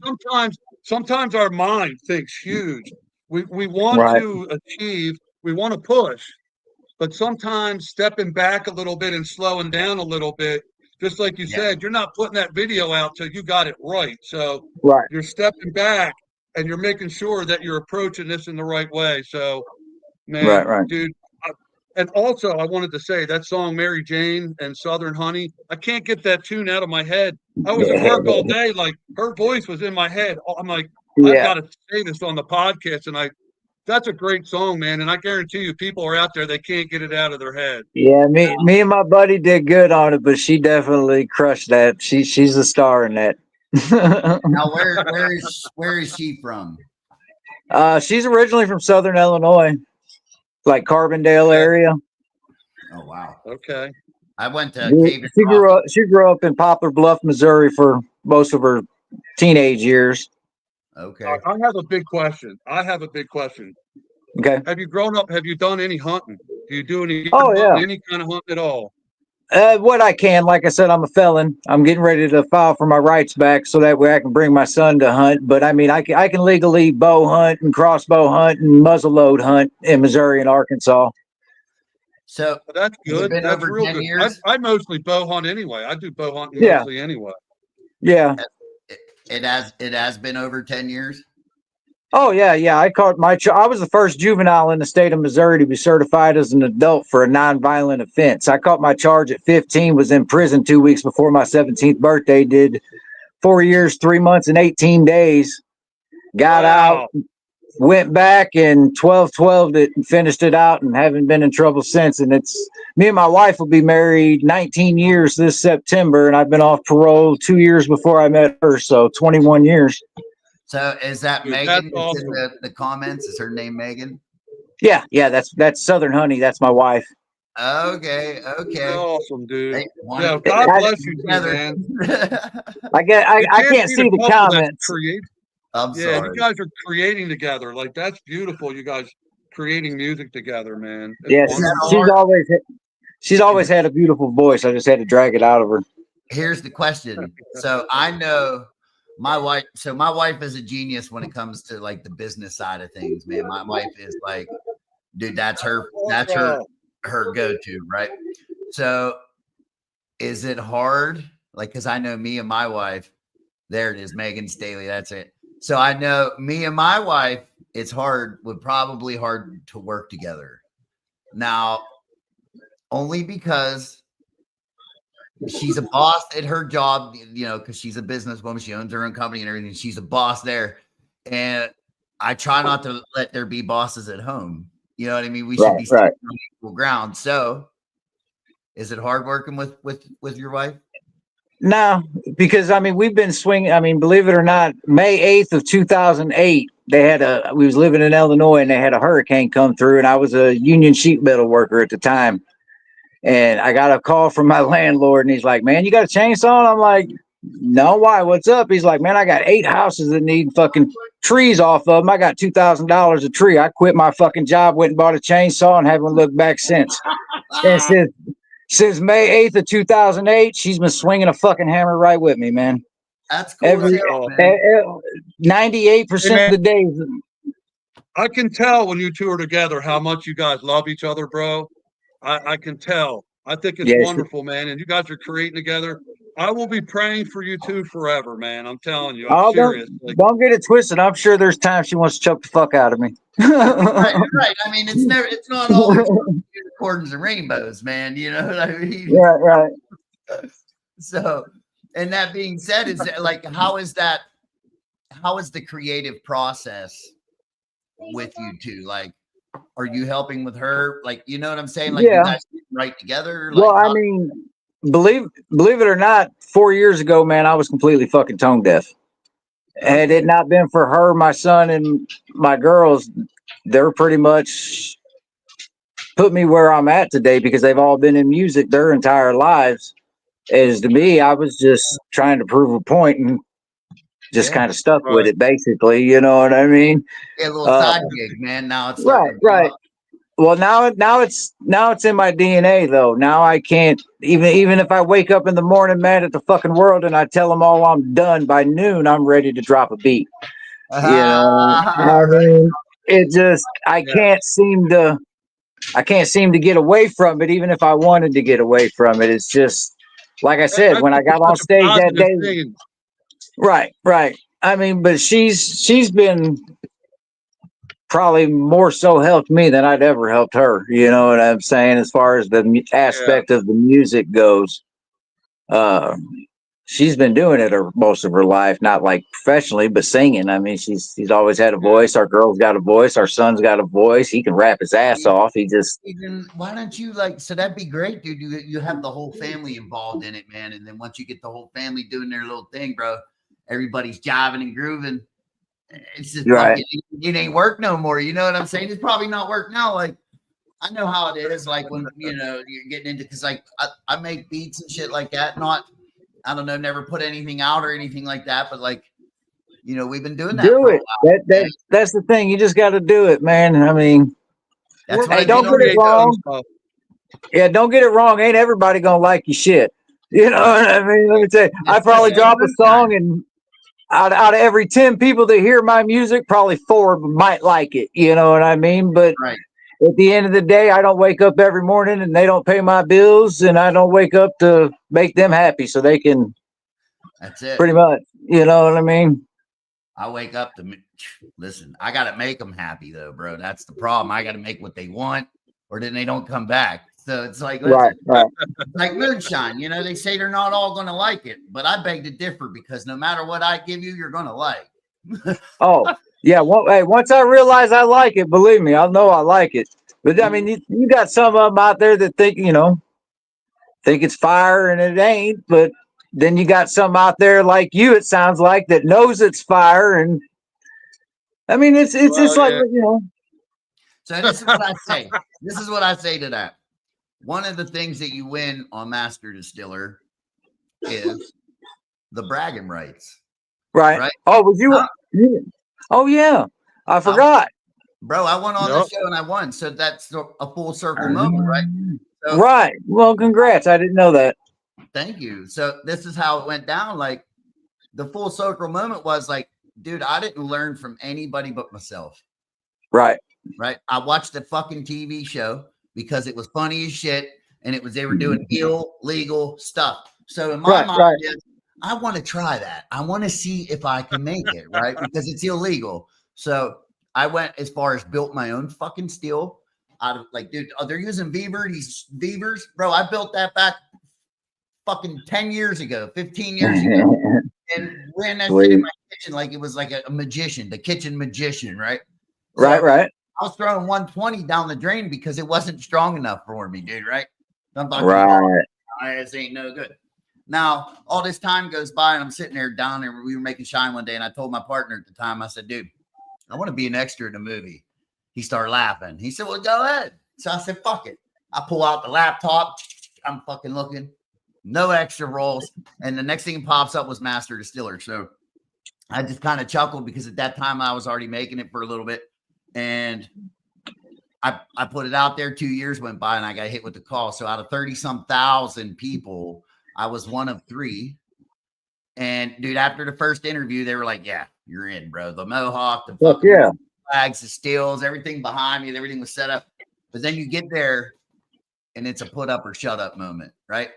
sometimes our mind thinks huge. We want to achieve, we want to push, but sometimes stepping back a little bit and slowing down a little bit. Just like you said, you're not putting that video out till you got it right. So you're stepping back and you're making sure that you're approaching this in the right way. So, man, dude. And also, I wanted to say that song, Mary Jane and Southern Honey, I can't get that tune out of my head. I was at work all day. Like, her voice was in my head. I'm like, I've got to say this on the podcast. And That's a great song, man, and I guarantee you, people are out there they can't get it out of their head. Yeah, me and my buddy did good on it, but she definitely crushed that. She's a star in that. Now, where is she from? She's originally from Southern Illinois, like Carbondale area. Oh wow. Okay. I went to She grew up in Poplar Bluff, Missouri for most of her teenage years. Okay. I have a big question. Okay. Have you grown up? Have you done any hunting? Do you do any? Oh, yeah. Any kind of hunt at all? What I can, like I said, I'm a felon. I'm getting ready to file for my rights back so that way I can bring my son to hunt. But I mean, I can legally bow hunt and crossbow hunt and muzzleload hunt in Missouri and Arkansas. So that's good. That's real good. Years? I mostly bow hunt anyway. I do bow hunting mostly anyway. Yeah. It has been over 10 years. Oh yeah. I was the first juvenile in the state of Missouri to be certified as an adult for a nonviolent offense. I caught my charge at 15, was in prison 2 weeks before my 17th birthday, did 4 years, 3 months and 18 days, got out, went back and 12-12 it and finished it out and haven't been in trouble since. And it's me and my wife will be married 19 years this September, and I've been off parole 2 years before I met her, so 21 years. So is that Megan? Awesome. In the comments? Is her name Megan? Yeah, that's Southern Honey. That's my wife. Okay. Awesome, dude. Hey, God bless you, man. I can't see the comments. I'm sorry. You guys are creating together. Like, that's beautiful. You guys creating music together, man. Yes, she's always had a beautiful voice. I just had to drag it out of her. Here's the question. So I know my wife. So my wife is a genius when it comes to like the business side of things, man. My wife is like, dude, that's her go-to, right? So is it hard? Like, because I know me and my wife, there it is, Megan Staley. That's it. So I know me and my wife, it's probably hard to work together. Now, only because she's a boss at her job, because she's a businesswoman. She owns her own company and everything. She's a boss there. And I try not to let there be bosses at home. You know what I mean? We should be on equal ground. So is it hard working with your wife? No, because I mean, we've been swinging. I mean, believe it or not, May 8th of 2008, we was living in Illinois and they had a hurricane come through, and I was a union sheet metal worker at the time. And I got a call from my landlord, and he's like, "Man, you got a chainsaw?" And I'm like, "No, why? What's up?" He's like, "Man, I got 8 houses that need fucking trees off of them. I got $2,000 a tree. I quit my fucking job, went and bought a chainsaw, and haven't looked back since." And since May 8th of 2008, she's been swinging a fucking hammer right with me, man. That's cool. 98% of the days. I can tell when you two are together how much you guys love each other, bro. I can tell. I think it's wonderful, man. And you guys are creating together. I will be praying for you two forever, man. I'm telling you. I'm serious. Don't get it twisted. I'm sure there's times she wants to choke the fuck out of me. Right. I mean, it's not always unicorns and rainbows, man. You know what I mean? Yeah, right. So, and that being said, is that, like, how is the creative process with you two? Like, are you helping with her? Like, you know what I'm saying? Like, you guys write together? Like, well, I mean, believe it or not, 4 years ago, man, I was completely fucking tone deaf. Had it not been for her, my son, and my girls, they're pretty much put me where I'm at today because they've all been in music their entire lives. As to me, I was just trying to prove a point and just kind of stuck with it, basically. You know what I mean? Yeah, a little side gig, man. Now it's right. Well, now it's in my DNA though. Now I can't even if I wake up in the morning mad at the fucking world and I tell them all I'm done by noon, I'm ready to drop a beat. You know, I mean, it just I can't seem to get away from it, even if I wanted to get away from it. It's just like I said when I got on stage that day. Right. I mean, but she's been probably more so helped me than I'd ever helped her. You know what I'm saying? As far as the aspect of the music goes, she's been doing it most of her life, not like professionally, but singing. I mean, she's always had a voice. Our girl's got a voice. Our son's got a voice. He can rap his ass off. He just why don't you so that'd be great, dude. You have the whole family involved in it, man. And then once you get the whole family doing their little thing, bro, everybody's jiving and grooving. It's just right. It ain't work no more. You know what I'm saying? It's probably not work now. Like I know how it is. Like when you're getting into because like I make beats and shit like that. Not I don't know, never put anything out or anything like that. But like we've been doing that. Do it. That's the thing. You just got to do it, man. I mean, that's hey, don't get it wrong. Yeah, don't get it wrong. Ain't everybody gonna like your shit. You know what I mean? Let me tell you, I probably drop a song and. Out of every 10 people that hear my music, probably 4 might like it. You know what I mean? But at the end of the day, I don't wake up every morning and they don't pay my bills, and I don't wake up to make them happy so they can. That's it. Pretty much. You know what I mean? I wake up to listen. I got to make them happy, though, bro. That's the problem. I got to make what they want, or then they don't come back. So it's like, right. Like moonshine, they say they're not all going to like it, but I beg to differ because no matter what I give you, you're going to like. Oh, yeah. Well, hey, once I realize I like it, believe me, I'll know I like it. But I mean, you got some of them out there that think it's fire and it ain't. But then you got some out there like you, it sounds like, that knows it's fire. And I mean, it's like. So this is what I say. This is what I say to that. One of the things that you win on Master Distiller is the bragging rights. Right. Oh, was you? Oh, yeah. I forgot. Bro, I went on the show and I won. So that's a full circle moment, right? So, right. Well, congrats. I didn't know that. Thank you. So this is how it went down. Like the full circle moment was like, dude, I didn't learn from anybody but myself. Right. Right. I watched the fucking TV show because it was funny as shit and they were doing illegal stuff. So in my mind, I want to try that. I want to see if I can make it, right? Because it's illegal. So I went as far as built my own fucking steel out of like, dude, they're using these Beavers. Bro, I built that back fucking 10 years ago, 15 years ago. And ran that shit in my kitchen like it was like a magician, the kitchen magician, right? So, right. I was throwing 120 down the drain because it wasn't strong enough for me, dude, right? This ain't no good. Now, all this time goes by and I'm sitting there down there. We were making Shine one day and I told my partner at the time, I said, dude, I want to be an extra in the movie. He started laughing. He said, well, go ahead. So I said, fuck it. I pull out the laptop. I'm fucking looking. No extra roles. And the next thing pops up was Master Distiller. So I just kind of chuckled because at that time I was already making it for a little bit. And I put it out there. 2 years went by and I got hit with the call. So out of 30-some thousand people, I was one of 3. And dude, after the first interview, they were like, yeah, you're in, bro. The Mohawk, the fucking flags, the stills, everything behind me, everything was set up. But then you get there and it's a put up or shut up moment, right?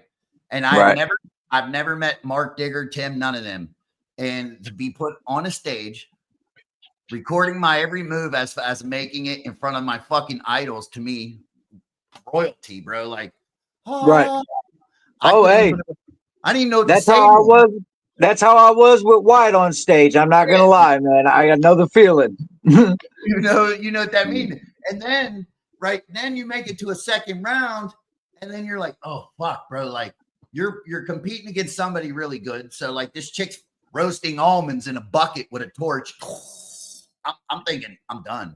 And I've never met Mark Digger, Tim, none of them. And to be put on a stage recording my every move as making it in front of my fucking idols, to me, royalty, bro. Like, right. I didn't even know what that's how I was. That's how I was with White on stage. I'm not gonna lie, man. I know the feeling. you know what that means. And then, then you make it to a second round, and then you're like, oh fuck, bro. Like you're competing against somebody really good. So like this chick's roasting almonds in a bucket with a torch. I'm thinking I'm done.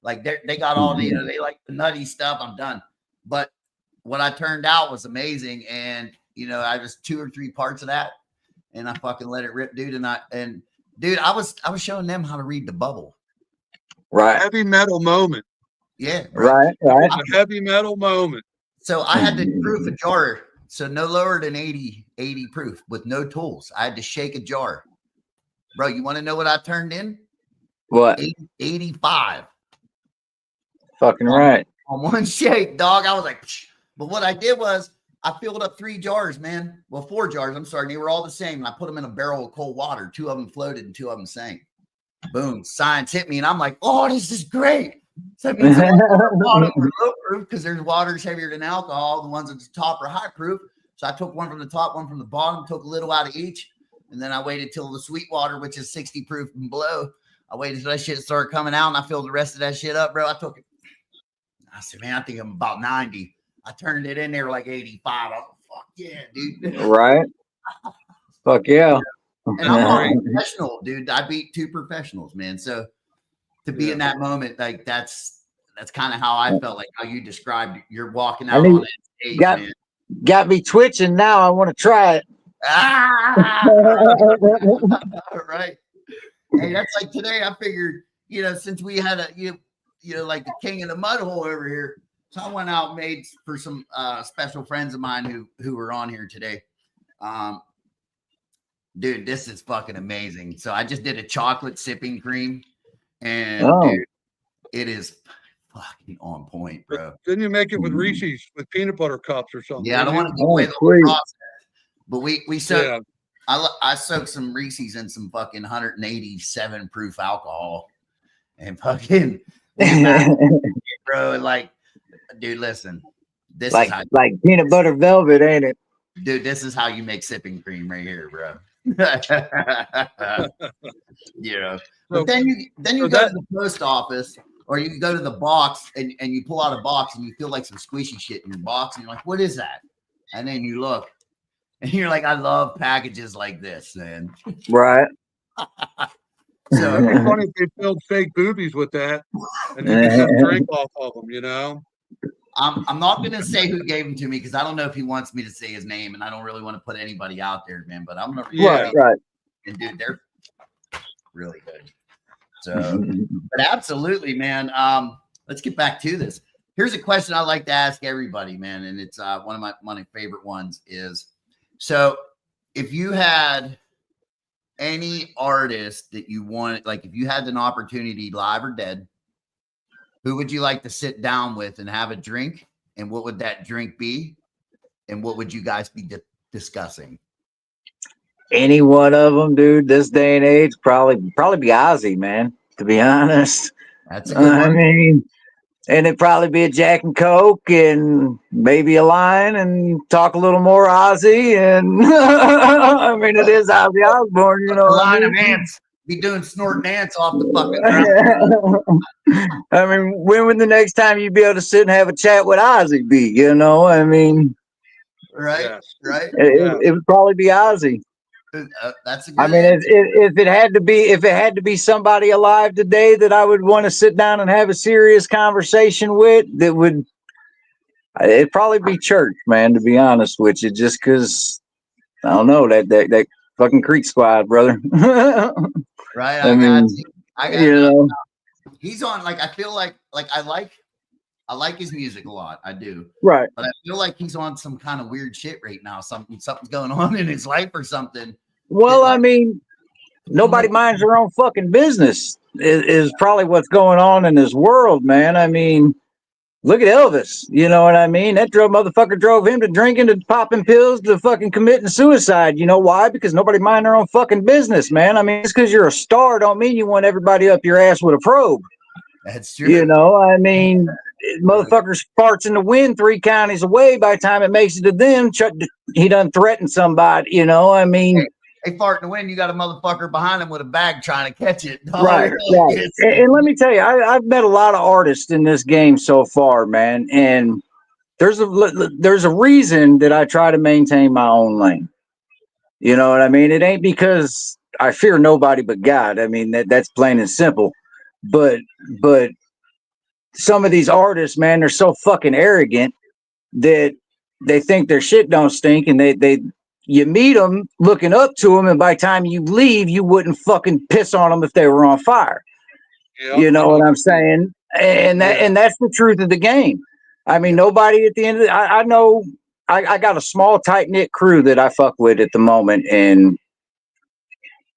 Like they got all the, they like the nutty stuff. I'm done. But what I turned out was amazing. And, I was 2 or 3 parts of that and I fucking let it rip, dude. And dude, I was showing them how to read the bubble. Right. Heavy metal moment. Yeah. Bro. Right. A heavy metal moment. So I had to proof a jar. So no lower than 80 proof with no tools. I had to shake a jar. Bro, you want to know what I turned in? What? 85. Fucking right. On one shake, dog. I was like, psh. But what I did was I filled up 3 jars, man. Well, 4 jars. I'm sorry. They were all the same. And I put them in a barrel of cold water. 2 of them floated and 2 of them sank. Boom. Science hit me. And I'm like, oh, this is great. So that means the water are low proof because there's waters heavier than alcohol. The ones at the top are high proof. So I took one from the top, one from the bottom, took a little out of each. And then I waited till the sweet water, which is 60 proof and below. I waited till that shit started coming out, and I filled the rest of that shit up, bro. I took it. I said, man, I think I'm about 90. I turned it in there like 85. I was like, fuck yeah, dude. Right. Fuck yeah. And I'm not a professional, dude. I beat 2 professionals, man. So to be in that moment, like that's kind of how I felt, like how you described it. You're walking out on that stage, man. Got me twitching now. I want to try it. Right. Hey, that's like today. I figured, since we had like the king of the mud hole over here. So I went out and made for some special friends of mine who were on here today. Dude, this is fucking amazing. So I just did a chocolate sipping cream, and dude, it is fucking on point, bro. Didn't you make it with Reese's with peanut butter cups or something? Yeah, I don't want to give away the whole process, but we soaked. Yeah. I soaked some Reese's in some fucking 187 proof alcohol, and fucking bro, like, dude, listen, this is how, like peanut butter velvet, ain't it? Dude, this is how you make sipping cream right here, bro. But then you go to the post office, or you go to the box and you pull out a box and you feel like some squishy shit in your box, and you're like, what is that? And then you look and you're like, I love packages like this, man. Right. So it'd be funny if they filled fake boobies with that and they could just drink off of them, I'm not going to say who gave them to me because I don't know if he wants me to say his name, and I don't really want to put anybody out there, man. But I'm going to right. And dude, they're really good. So, but absolutely, man. Let's get back to this. Here's a question I like to ask everybody, man, and it's one of my favorite ones is, so if you had any artist that you wanted, like if you had an opportunity, live or dead, who would you like to sit down with and have a drink? And what would that drink be? And what would you guys be discussing? Any one of them, dude. This day and age, probably be Ozzy, man. To be honest, that's a good one. I mean, and it'd probably be a Jack and Coke and maybe a line and talk a little more Ozzy. And I mean, it is Ozzy Osbourne, a line of ants. Be doing snorting ants off the fucking ground. I mean, when would the next time you'd be able to sit and have a chat with Ozzy be? I mean, right. It would probably be Ozzy. That's a good. I mean, if it had to be somebody alive today that I would want to sit down and have a serious conversation with, it'd probably be Church, man. To be honest with you, just because I don't know that fucking Creek Squad, brother. Right. I mean, he's on, like, I feel like I like his music a lot. I do. Right. But I feel like he's on some kind of weird shit right now. Something's going on in his life or something. Well, I mean, nobody minds their own fucking business is probably what's going on in this world, man. I mean, look at Elvis. You know what I mean? That motherfucker drove him to drinking, to popping pills, to fucking committing suicide. You know why? Because nobody mind their own fucking business, man. I mean, just because you're a star don't mean you want everybody up your ass with a probe. That's true. I mean, motherfuckers farts in the wind 3 counties away. By the time it makes it to them, he done threatened somebody. I mean, they fart in the wind. You got a motherfucker behind him with a bag trying to catch it. Right. And let me tell you, I've met a lot of artists in this game so far, man. And there's a reason that I try to maintain my own lane. You know what I mean? It ain't because I fear nobody but God. I mean, that's plain and simple. But some of these artists, man, they're so fucking arrogant that they think their shit don't stink, and you meet them looking up to them, and by the time you leave, you wouldn't fucking piss on them if they were on fire. Yep. You know what I'm saying? And that's the truth of the game. I mean, nobody at the end of I know I got a small, tight-knit crew that I fuck with at the moment, and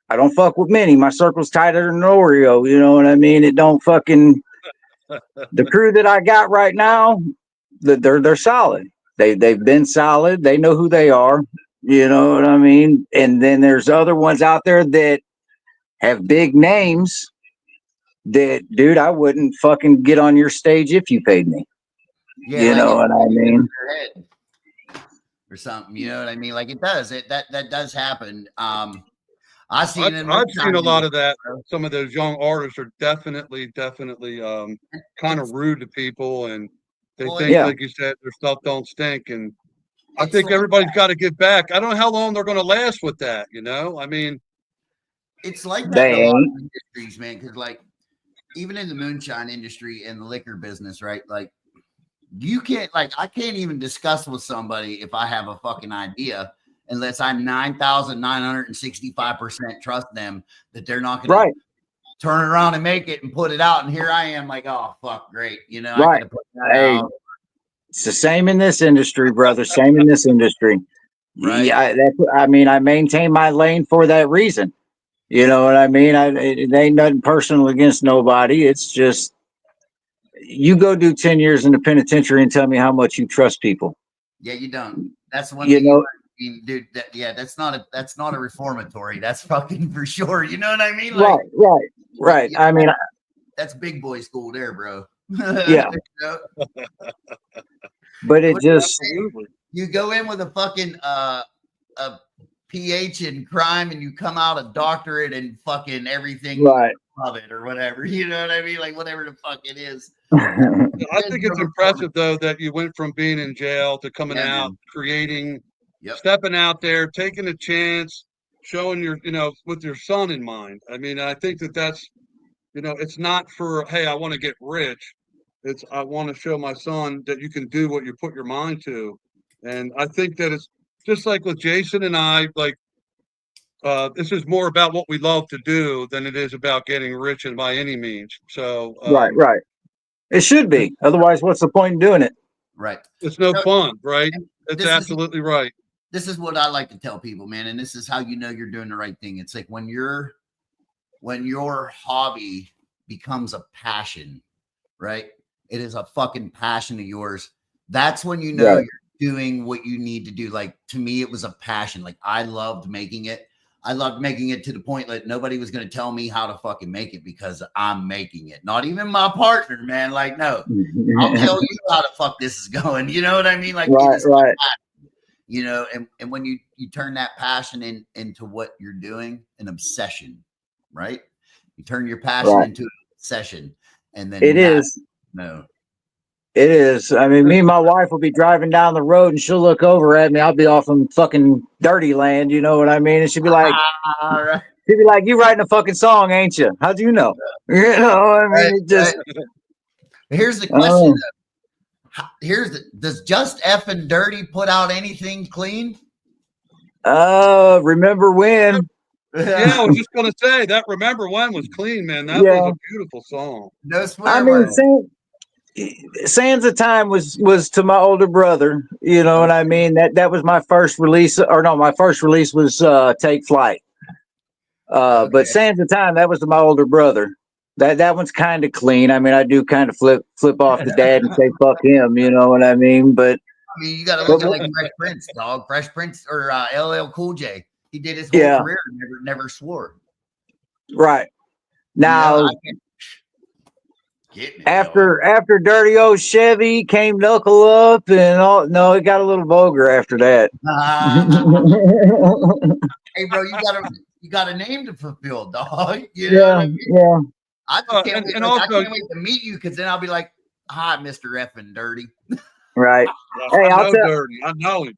I don't fuck with many. My circle's tighter than an Oreo, you know what I mean? It don't fucking... The crew that I got right now, they're solid. They've been solid. They know who they are. You know what I mean? And then there's other ones out there that have big names that, dude, I wouldn't fucking get on your stage if you paid me. Yeah, you know what I mean? or something. You know what I mean? Like it does. That does happen. I've seen a lot of that. Some of those young artists are definitely kind of rude to people, and they think, like you said, their stuff don't stink. And I think everybody's got to get back. I don't know how long they're going to last with that. You know, I mean, it's like that in a lot of industries, man. Because like even in the moonshine industry and the liquor business, right? Like you can't, like I can't even discuss with somebody if I have a fucking idea. Unless I'm 9,965% trust them that they're not going to turn around and make it and put it out. And here I am like, oh, fuck, great. You know, I gotta put that out. It's the same in this industry, brother. Same in this industry. Right. Yeah, I mean, I maintain my lane for that reason. You know what I mean? It ain't nothing personal against nobody. It's just, you go do 10 years in the penitentiary and tell me how much you trust people. Yeah, you don't. That's one you thing know. Dude, that's not a reformatory. That's fucking for sure. You know what I mean? Like, right. Yeah, I mean, that's big boy school there, bro. Yeah. But it just, you go in with a fucking a PH in crime, and you come out a doctorate and fucking everything of it or whatever. You know what I mean? Like whatever the fuck it is. I think it's impressive though that you went from being in jail to coming out, creating. Stepping out there, taking a chance, showing your, with your son in mind. I mean, I think that's, it's not for, hey, I want to get rich. It's, I want to show my son that you can do what you put your mind to. And I think that it's just like with Jason and I, like, this is more about what we love to do than it is about getting rich and by any means. So, right. It should be. Otherwise, what's the point in doing it? Right. It's no fun, right? It's absolutely right. This is what I like to tell people, man, and this is how you know you're doing the right thing. It's like when your hobby becomes a passion, right? It is a fucking passion of yours. That's when you know you're doing what you need to do. Like to me, it was a passion. Like I loved making it. I loved making it to the point that nobody was going to tell me how to fucking make it because I'm making it. Not even my partner, man. Like, no, I'll tell you how the fuck this is going. You know what I mean? Like, right. You know, and when you turn that passion into what you're doing, an obsession, right? You turn your passion into an obsession, and then it is. I mean, me and my wife will be driving down the road, and she'll look over at me. I'll be off in fucking dirty land, you know what I mean? And she'll be like, "You writing a fucking song, ain't you? How'd you know?" You know, I mean, it just. Here's the question. Does Just FN'Dirty put out anything clean? Remember when? Yeah, I was just gonna say that. Remember when was clean, man. That was a beautiful song. No swear. I mean, Sands of Time was to my older brother. You know what I mean? That was my first release, or no, my first release was Take Flight. But Sands of Time, that was to my older brother. That one's kind of clean. I mean, I do kind of flip off the dad and say fuck him. You know what I mean? But I mean, you got to look at like Fresh Prince, dog. Fresh Prince or LL Cool J. He did his whole career and never swore. Right now, after Dirty Old Chevy came Knuckle Up and all. No, it got a little vulgar after that. Hey, bro, you got a name to fulfill, dog. You know what I mean? Yeah. I can't wait to meet you because then I'll be like, "Hi, Mr. FN'Dirty." Right. Hey, I know him.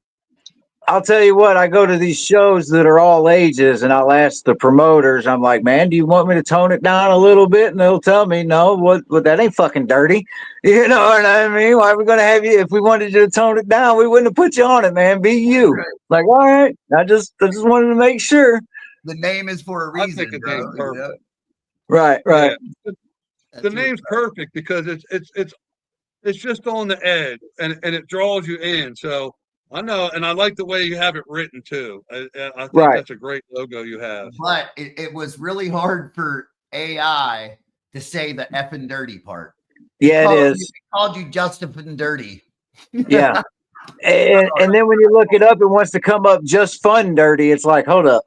I'll tell you what. I go to these shows that are all ages, and I'll ask the promoters. I'm like, "Man, do you want me to tone it down a little bit?" And they'll tell me, "No, what that ain't fucking dirty." You know what I mean? Why are we gonna have you? If we wanted you to tone it down, we wouldn't have put you on it, man. Be you. Right. Like, all right. I just wanted to make sure. The name is for a reason. I think the name's perfect. Right. Yeah. The name's perfect because it's just on the edge and it draws you in. So I know, and I like the way you have it written too. I think that's a great logo you have. But it was really hard for AI to say the FN'Dirty part. Yeah, it is. It called you Just FN'Dirty. Yeah. And then when you look it up, it wants to come up Just Fun Dirty. It's like, hold up.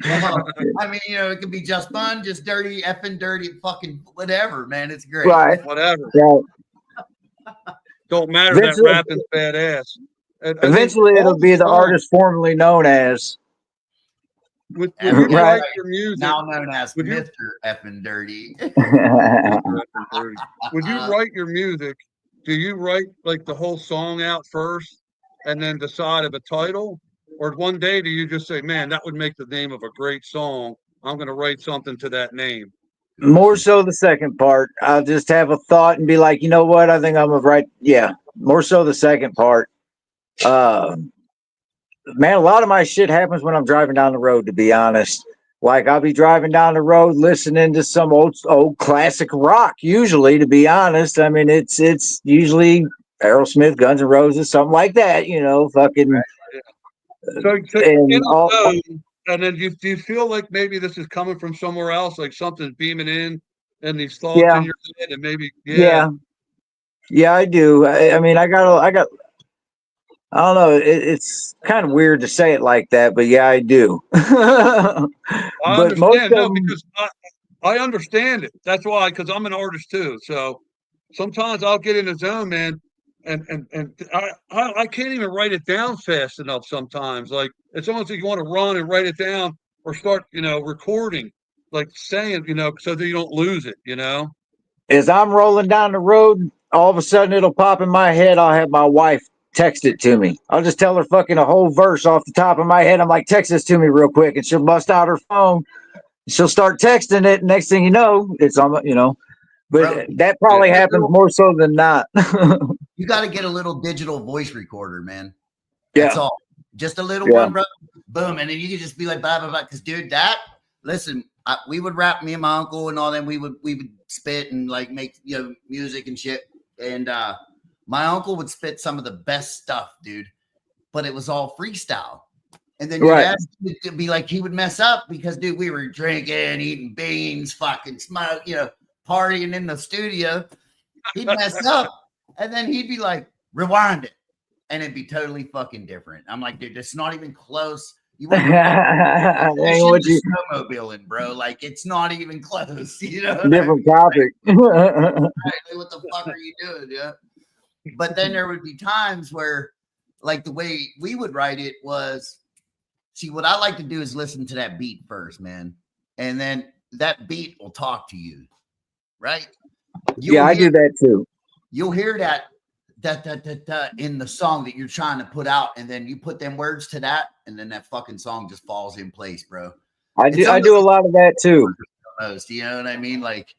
Well, I mean, it could be just fun, just dirty, effing dirty, fucking whatever, man. It's great. Right. Whatever. Right. don't matter. That rapping's badass. Eventually, it'll be the artist formerly known as. Would you write your music? Now known as Mr. FN'Dirty. Would you write your music? Do you write like the whole song out first and then decide of a title? Or one day do you just say, man, that would make the name of a great song. I'm going to write something to that name. More so the second part. I'll just have a thought and be like, you know what? I think I'm going to write. Yeah, more so the second part. Man, a lot of my shit happens when I'm driving down the road, to be honest. Like, I'll be driving down the road listening to some old classic rock, usually, to be honest. I mean, it's usually Aerosmith, Guns N' Roses, something like that, you know, fucking. Right. So and then do you feel like maybe this is coming from somewhere else, like something's beaming in and these thoughts in your head, and maybe yeah, I do. I mean, I got. I don't know. It's kind of weird to say it like that, but yeah, I do. I understand. No, because I understand it. That's why, because I'm an artist too. So sometimes I'll get in the zone, man, and I can't even write it down fast enough. Sometimes, like it's almost like you want to run and write it down or start, recording, like saying, so that you don't lose it. As I'm rolling down the road, all of a sudden it'll pop in my head. I'll have my wife text it to me. I'll just tell her fucking a whole verse off the top of my head. I'm like, text this to me real quick, and she'll bust out her phone. She'll start texting it. Next thing you know, it's on. But bro, that probably happens more so than not. You got to get a little digital voice recorder, man. That's all. Just a little one, bro. Boom, and then you can just be like, blah blah blah. Because, dude, listen, we would rap, me and my uncle and all that. We would spit and like make music and shit, and my uncle would spit some of the best stuff, dude, but it was all freestyle. And then it'd be like he would mess up because, dude, we were drinking, eating beans, fucking smoke, partying in the studio. He'd mess up, and then he'd be like, rewind it, and it'd be totally fucking different. I'm like, dude, it's not even close. You want snowmobiling, bro? Like, it's not even close. Different topic. What the fuck are you doing? Yeah. But then there would be times where, like, the way we would write it was, see, what I like to do is listen to that beat first, man. And then that beat will talk to you, right? I do that too. You'll hear that in the song that you're trying to put out, and then you put them words to that, and then that fucking song just falls in place, bro. I do a lot of that too. Almost, you know what I mean? Like,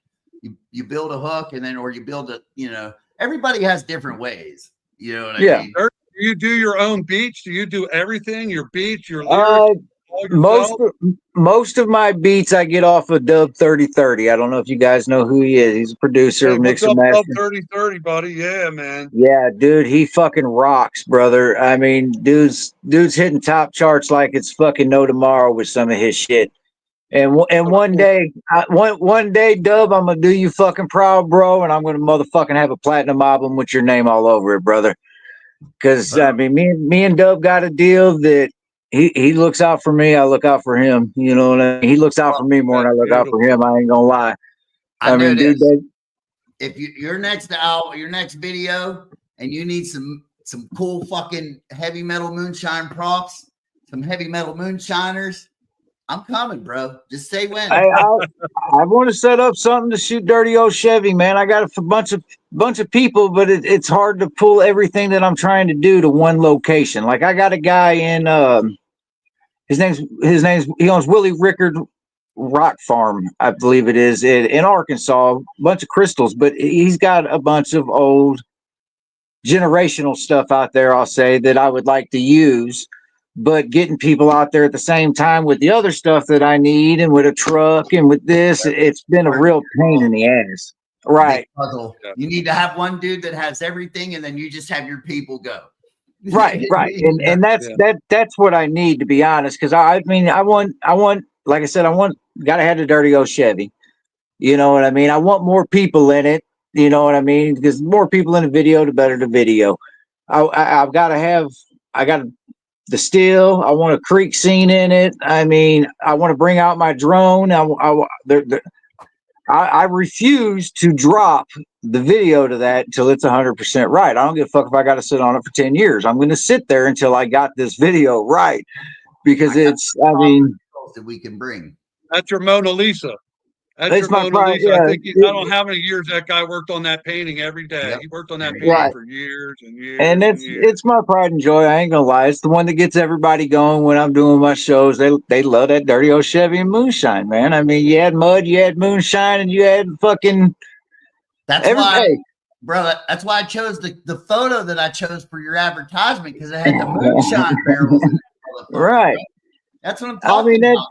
you build a hook, and then, or you build a, everybody has different ways. You know what I mean? Do you do your own beats? Do you do everything? Your beats, your lyrics? Most of my beats I get off of Dub 3030. I don't know if you guys know who he is. He's a producer, mixer, master. Dub 3030, buddy. Yeah, man. Yeah, dude, he fucking rocks, brother. I mean, dude's hitting top charts like it's fucking no tomorrow with some of his shit. And one day, Dub, I'm gonna do you fucking proud, bro, and I'm gonna motherfucking have a platinum album with your name all over it, brother. Because I mean, me and Dub got a deal that he looks out for me, I look out for him. You know what I mean? He looks out for me more than I look out for him. I ain't gonna lie. I mean, dude, if your next album, your next video, and you need some cool fucking heavy metal moonshine props, some heavy metal moonshiners, I'm coming, bro. Just say when. I want to set up something to shoot dirty old Chevy, man. I got a bunch of people, but it's hard to pull everything that I'm trying to do to one location. Like, I got a guy in his name's he owns Willie Rickard Rock Farm, I believe it is, in Arkansas. A bunch of crystals, but he's got a bunch of old generational stuff out there, I'll say, that I would like to use. But getting people out there at the same time with the other stuff that I need, and with a truck and with this, it's been a real pain in the ass. Right. You need to have one dude that has everything, and then you just have your people go. Right. And that's what I need, to be honest. Because I mean, I want, like I said, gotta have the dirty old Chevy. You know what I mean? I want more people in it. You know what I mean? Because the more people in the video, the better the video. I got the still. I want a creek scene in it. I mean, I want to bring out my drone. I refuse to drop the video to that until it's 100% right. I don't give a fuck if I got to sit on it for 10 years. I'm going to sit there until I got this video right, because I mean, that we can bring. That's your Mona Lisa. That's your Mona Lisa. Yeah, I don't know how many years that guy worked on that painting every day. Yep. He worked on that painting for years and years. And it's my pride and joy. I ain't gonna lie. It's the one that gets everybody going when I'm doing my shows. They love that dirty old Chevy and moonshine, man. I mean, you had mud, you had moonshine, and you had fucking. That's why, bro. That's why I chose the photo that I chose for your advertisement, because it had the moonshine barrels. Right. That's what I'm talking about.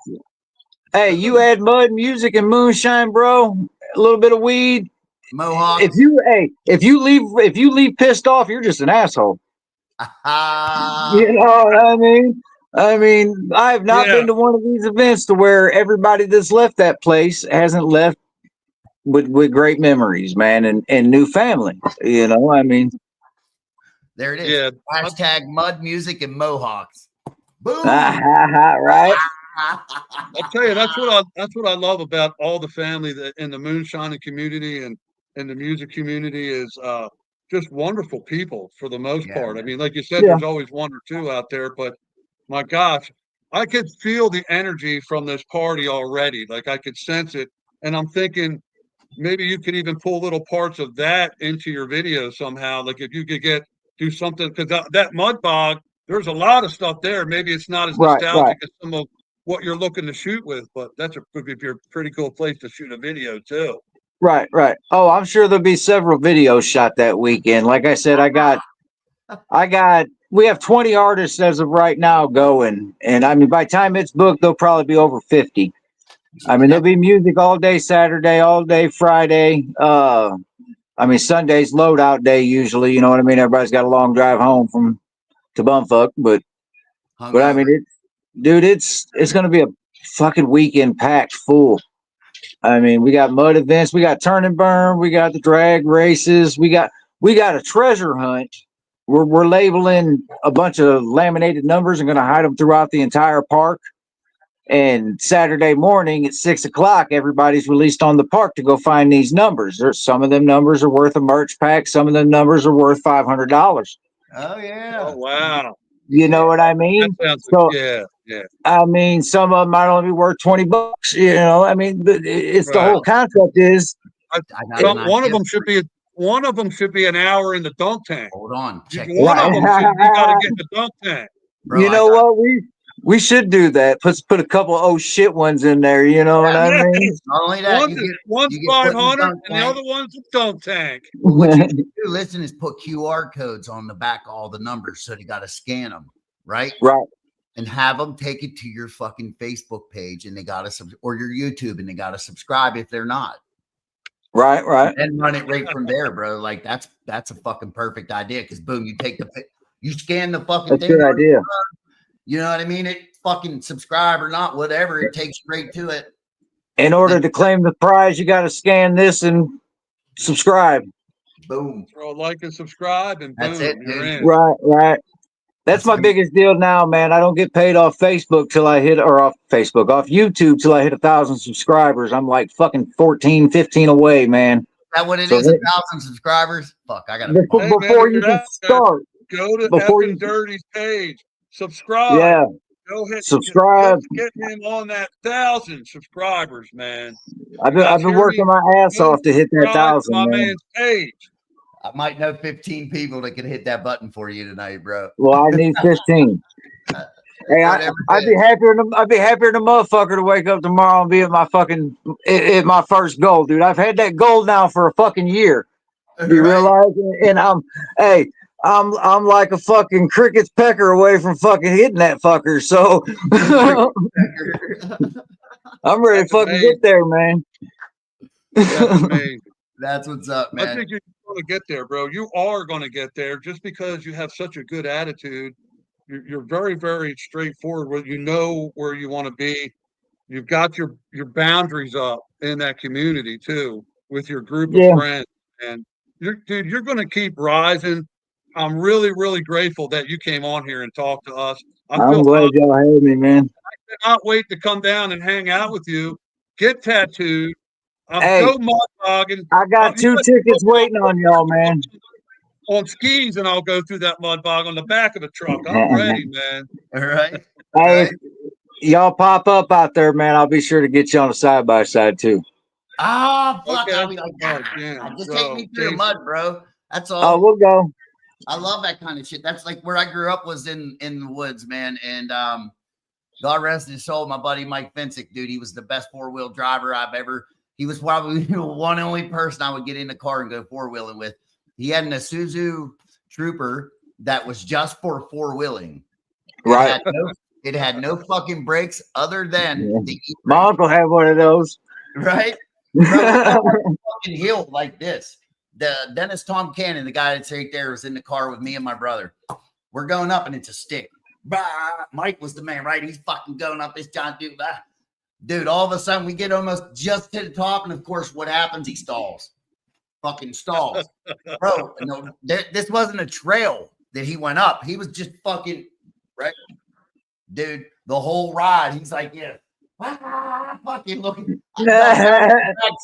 Hey, you add mud, music, and moonshine, bro. A little bit of weed. Mohawk. If you leave pissed off, you're just an asshole. You know what I mean? I have not been to one of these events to where everybody that's left that place hasn't left with great memories, man, and new family. You know, I mean. There it is. Yeah. Hashtag mud, music, and Mohawks. Boom. Right. I'll tell you, that's what I love about all the family that in the moonshining community and in the music community is just wonderful people for the most part. I mean, like you said, there's always one or two out there, but my gosh, I could feel the energy from this party already. Like I could sense it, and I'm thinking maybe you could even pull little parts of that into your video somehow. Like if you could do something, because that mud bog, there's a lot of stuff there. Maybe it's not as nostalgic as some of what you're looking to shoot with, but would be a pretty cool place to shoot a video too. Right. Oh, I'm sure there'll be several videos shot that weekend. Like I said, we have 20 artists as of right now going, and I mean, by the time it's booked, there'll probably be over 50. I mean, there'll be music all day Saturday, all day Friday. I mean, Sunday's loadout day usually. You know what I mean? Everybody's got a long drive home to bumfuck, but I mean, it's going to be a fucking weekend packed full. I mean, we got mud events, we got turn and burn, we got the drag races, we got a treasure hunt. We're labeling a bunch of laminated numbers and going to hide them throughout the entire park. And Saturday morning at 6:00, everybody's released on the park to go find these numbers. Some of them numbers are worth a merch pack. Some of them numbers are worth $500. Oh yeah! Oh wow! You know what I mean? Yeah. I mean, some of them might only be worth $20. You know, I mean, it's the whole concept is. One of them should be an hour in the dunk tank. Hold on, check. One of them you got to get in the dunk tank. Bro, you know what we should do that. Put a couple of shit ones in there. You know what I mean? Not only that, one's 500 and the other one's a dunk tank. Well, what you do, listen, is put QR codes on the back of all the numbers, so you got to scan them, right? Right. And have them take it to your fucking Facebook page, and they got to or your YouTube, and they got to subscribe if they're not. Right. And run it right from there, bro. Like that's a fucking perfect idea, because boom, you scan the fucking that's thing. Good idea. You know what I mean? It fucking subscribe or not, whatever. It takes straight to it. In order to claim the prize, you got to scan this and subscribe. Boom. Throw a like and subscribe, and boom, that's it, you're in. Right. That's my biggest deal now, man. I don't get paid off Facebook off YouTube till I hit 1,000 subscribers. I'm like fucking 14, 15 away, man. Is that what it is? 1,000 subscribers? Fuck, I got to. Before you can start. Go to FN'Dirty's page. Subscribe. Yeah. Go hit subscribe. Get him on that 1,000 subscribers, man. I've been working my ass off to hit that 1,000. My man's page. I might know 15 people that can hit that button for you tonight, bro. Well, I need 15. Hey, I'd be happier than a motherfucker to wake up tomorrow and be at my first goal, dude. I've had that goal now for a fucking year. You realize? And I'm like a fucking cricket's pecker away from fucking hitting that fucker. So I'm ready to fucking get there, man. That's amazing. That's what's up, man. I think you're going to get there, bro. You are going to get there just because you have such a good attitude. You're very, very straightforward. You know where you want to be. You've got your boundaries up in that community too, with your group of friends. And you're going to keep rising. I'm really, really grateful that you came on here and talked to us. I'm glad y'all had me, man. I cannot wait to come down and hang out with you, get tattooed, go mud bogging. I got 2 tickets waiting on y'all, man. On skis, and I'll go through that mud bog on the back of the truck. I'm ready, man. All right. Hey, y'all pop up out there, man. I'll be sure to get you on a side by side too. Oh, fuck. Okay. I'll be like, just take me through the mud, bro. That's all. Oh, we'll go. I love that kind of shit. That's like where I grew up, was in the woods, man. And God rest his soul, my buddy Mike Finsick, dude. He was the best 4-wheel driver I've ever. He was probably the one only person I would get in the car and go 4-wheeling with. He had an Isuzu Trooper that was just for 4-wheeling. Right. It had no fucking brakes other than the my uncle had one of those. Right? Fucking hill like this. The Dennis Tom Cannon, the guy that's right there, was in the car with me and my brother. We're going up and it's a stick. Mike was the man, right? He's fucking going up this giant dude. Dude, all of a sudden we get almost just to the top, and of course, what happens? He stalls. Fucking stalls. Bro, no, this wasn't a trail that he went up. He was just fucking, right? Dude, the whole ride, he's like, yeah. Fucking looking. Back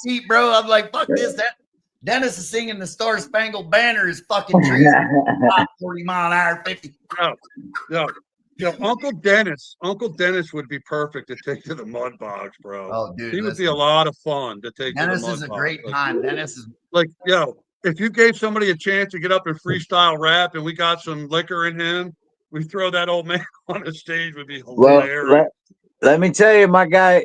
seat, bro. I'm like, fuck this. That Dennis is singing the Star Spangled Banner is fucking trees. 40 mile an hour, 50. Yeah, Uncle Dennis would be perfect to take to the mud bogs, bro. Oh, dude, he would be a lot of fun to take. Dennis to the mud is a bogs. great time. Dennis is like, if you gave somebody a chance to get up and freestyle rap, and we got some liquor in him, we throw that old man on the stage, would be hilarious. Well, let me tell you, my guy,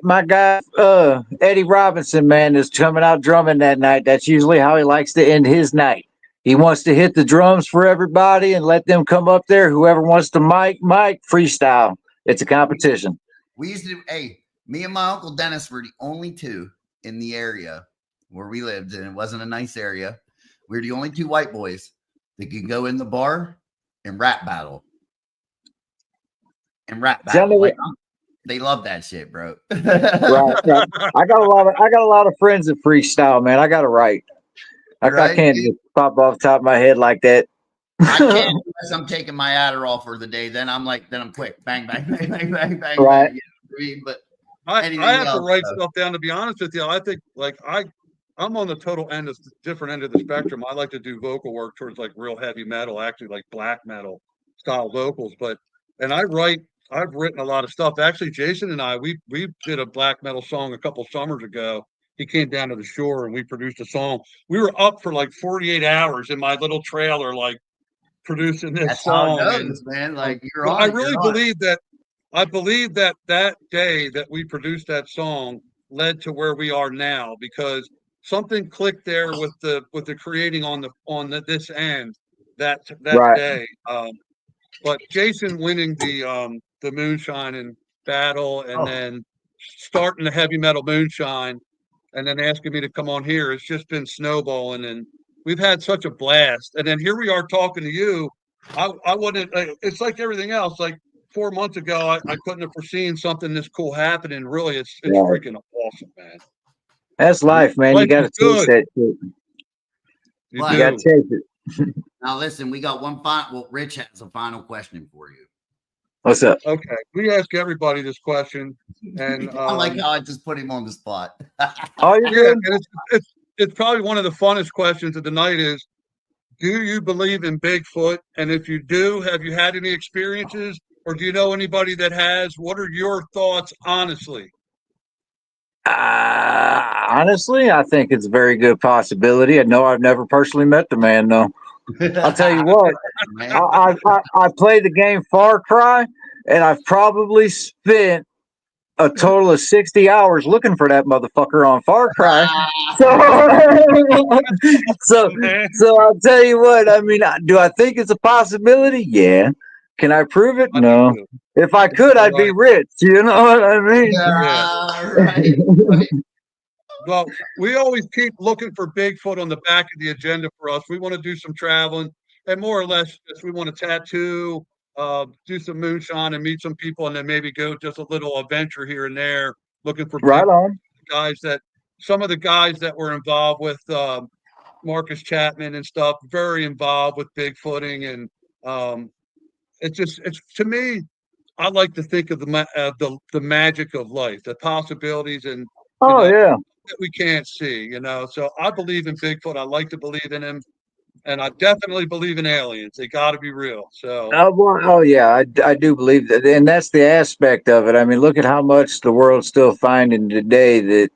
Eddie Robinson, man, is coming out drumming that night. That's usually how he likes to end his night. He wants to hit the drums for everybody and let them come up there. Whoever wants to mic, freestyle. It's a competition. We used to, me and my Uncle Dennis were the only two in the area where we lived, and it wasn't a nice area. We were the only 2 white boys that could go in the bar and rap battle. They love that shit, bro. right. I got a lot of friends that freestyle, man. I got to write. I can't just pop off the top of my head like that. I can't unless I'm taking my Adderall for the day. Then I'm quick. Bang, bang, bang, bang, bang, bang. Right. Bang. But I have to write stuff down, to be honest with you. I think I'm on the different end of the spectrum. I like to do vocal work towards like real heavy metal, actually like black metal style vocals. I've written a lot of stuff. Actually, Jason and I, we did a black metal song a couple summers ago. He came down to the shore and we produced a song. We were up for like 48 hours in my little trailer, like producing this song. How it goes, man. Like I believe that day that we produced that song led to where we are now, because something clicked there with the creating on this end that day. But Jason winning the moonshine and battle, and then starting the Heavy Metal Moonshine, and then asking me to come on here, it's just been snowballing, and we've had such a blast. And then here we are talking to you. I wouldn't. It's like everything else. Like 4 months ago, I couldn't have foreseen something this cool happening. Really, it's freaking awesome, man. That's life, man. You got to taste that shit. You got to taste it. Now listen, we got one final. Well, Rich has a final question for you. What's up? Okay, we ask everybody this question, and I like how I just put him on the spot. And it's probably one of the funnest questions of the night. Is, do you believe in Bigfoot? And if you do, have you had any experiences, or do you know anybody that has? What are your thoughts, honestly? Honestly, I think it's a very good possibility. I know I've never personally met the man, though. I'll tell you what, I played the game Far Cry, and I've probably spent a total of 60 hours looking for that motherfucker on Far Cry. So I'll tell you what, I mean, do I think it's a possibility? Yeah. Can I prove it? No. If I could, I'd be rich. You know what I mean? Right. Well, we always keep looking for Bigfoot on the back of the agenda for us. We want to do some traveling, and more or less, we want to tattoo, do some moonshine, and meet some people, and then maybe go just a little adventure here and there, looking for some of the guys that were involved with Marcus Chapman and stuff, very involved with Bigfooting, and it's to me, I like to think of the magic of life, the possibilities, and that we can't see, you know. So I believe in Bigfoot. I like to believe in him, and I definitely believe in aliens. They got to be real. So Oh yeah, I do believe that, and that's the aspect of it. I mean, look at how much the world's still finding today. That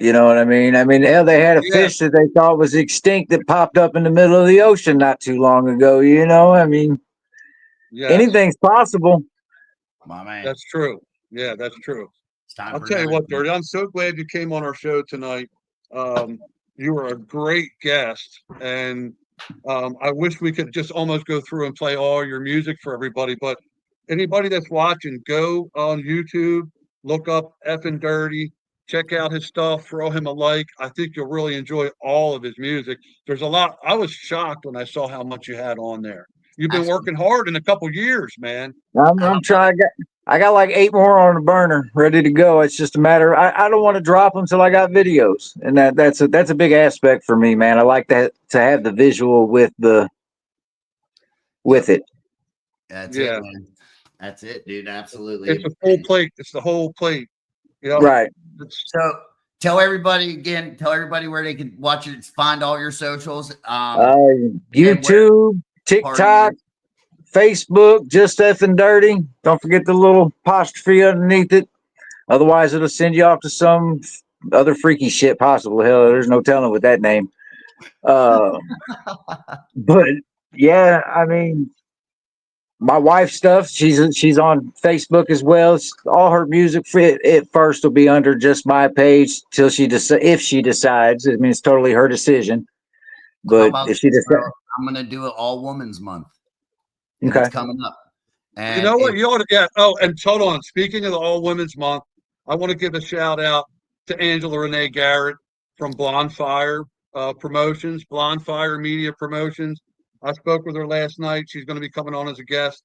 you know what I mean. I mean, hell, they had a yeah, fish that they thought was extinct that popped up in the middle of the ocean not too long ago. You know, I mean, yes, anything's possible. My man. that's true. Yeah, that's true. It's time I'll for tell you another. what, Dirty. I'm so glad you came on our show tonight. You were a great guest, and I wish we could just almost go through and play all your music for everybody. But anybody that's watching, go on YouTube, look up FN'Dirty, check out his stuff, throw him a like. I think you'll really enjoy all of his music. There's a lot. I was shocked when I saw how much you had on there. You've been working hard in a couple years, man. I'm trying. I got like 8 more on the burner, ready to go. It's just a matter. I don't want to drop them until I got videos, and that's a big aspect for me, man. I like that to have the visual with it. That's Yeah. it, man. That's it, dude. Absolutely. It's a full plate. It's the whole plate. Yeah. Right. So tell everybody where they can watch it, find all your socials. YouTube, TikTok, Facebook, just FN'Dirty. Don't forget the little apostrophe underneath it. Otherwise, it'll send you off to some other freaky shit possible. Hell, there's no telling with that name. But yeah, I mean, my wife's stuff. She's on Facebook as well. All her music at first will be under just my page till if she decides. I mean, it's totally her decision. But if she decides, I'm gonna do it all Women's Month. Okay. It's coming up. And you know what? You ought to get. Oh, and hold on. Speaking of the All Women's Month, I want to give a shout out to Angela Renee Garrett from Blondfire Promotions, Blondfire Media Promotions. I spoke with her last night. She's going to be coming on as a guest,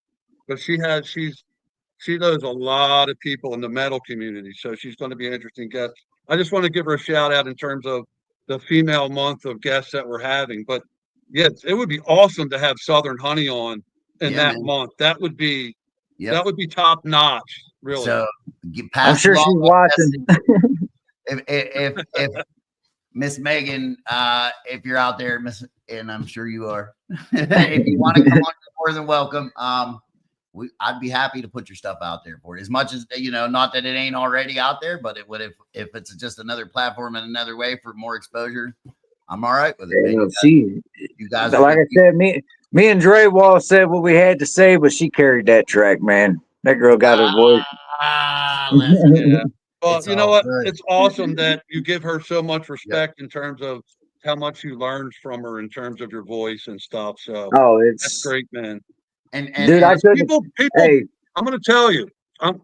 but she knows a lot of people in the metal community, so she's going to be an interesting guest. I just want to give her a shout out in terms of the female month of guests that we're having. But yes, it would be awesome to have Southern Honey on in that month. That would be top notch, really. So I'm sure she's watching. If Miss Megan, if you're out there, and I'm sure you are, if you want to come on, you're more than welcome. I'd be happy to put your stuff out there for it. As much as not that it ain't already out there, but it would if it's just another platform and another way for more exposure. I'm all right with it. You guys, like I said, me and Dre Wall said what we had to say, but she carried that track, man. That girl got her voice. Yeah. Well, you know what? Good. It's awesome that you give her so much respect in terms of how much you learned from her in terms of your voice and stuff. So that's great, man. And dude, people, hey, I'm going to tell you,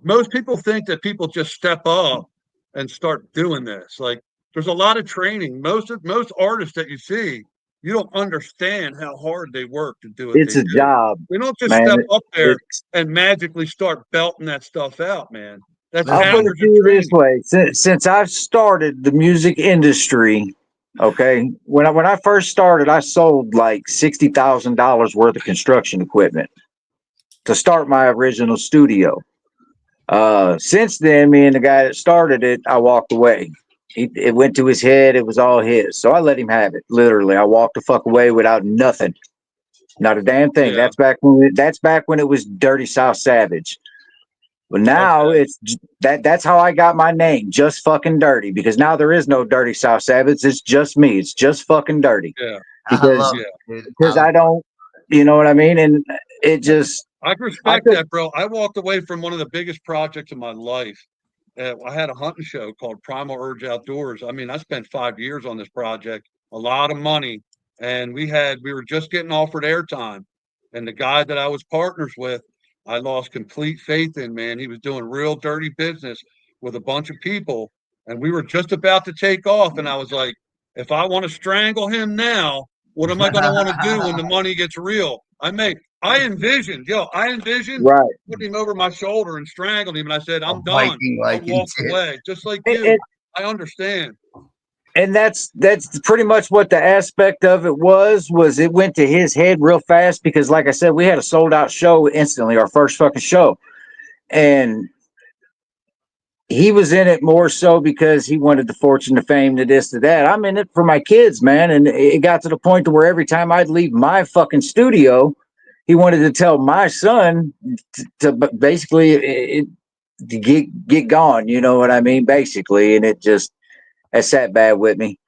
most people think that people just step up and start doing this. Like, there's a lot of training. Most artists that you see, you don't understand how hard they work to do it. It's a job. We don't just step up there and magically start belting that stuff out, man. That's I'll put it to you this way: since I've started the music industry, okay, when I first started, I sold like $60,000 worth of construction equipment to start my original studio. Since then, me and the guy that started it, I walked away. It went to his head. It was all his. So I let him have it. Literally, I walked the fuck away without nothing. Not a damn thing. Yeah. That's back when it was Dirty South Savage. But now that's how I got my name, Just Fucking Dirty, because now there is no Dirty South Savage. It's just me. It's Just Fucking Dirty. Yeah. Because I don't, you know what I mean? And it just. I respect that, bro. I walked away from one of the biggest projects of my life. I had a hunting show called Primal Urge Outdoors. I mean, I spent 5 years on this project, a lot of money, and we were just getting offered airtime. And the guy that I was partners with, I lost complete faith in, man. He was doing real dirty business with a bunch of people, and we were just about to take off. And I was like, if I want to strangle him now, what am I going to want to do when the money gets real? I envisioned putting him over my shoulder and strangling him. And I said, I'm done. I walked away. Just like you. I understand. And that's pretty much what the aspect of it was it went to his head real fast because, like I said, we had a sold out show instantly, our first fucking show. And he was in it more so because he wanted the fortune, the fame, the this, the that. I'm in it for my kids, man. And it got to the point to where every time I'd leave my fucking studio, he wanted to tell my son to basically to get gone. You know what I mean? Basically, and it sat bad with me.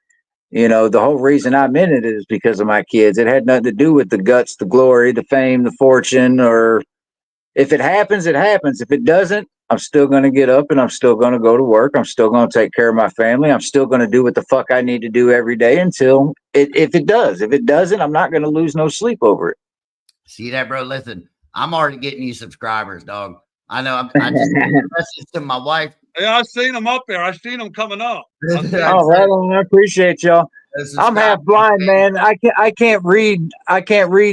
You know, the whole reason I'm in it is because of my kids. It had nothing to do with the guts, the glory, the fame, the fortune, or if it happens, it happens. If it doesn't, I'm still going to get up and I'm still going to go to work. I'm still going to take care of my family. I'm still going to do what the fuck I need to do every day until if it does. If it doesn't, I'm not going to lose no sleep over it. See that, bro? Listen, I'm already getting you subscribers, dog. I know. I just sent a message to my wife. Yeah, I've seen them up there. I've seen them coming up. Oh, right on. I appreciate y'all. I'm half blind, man. I can't read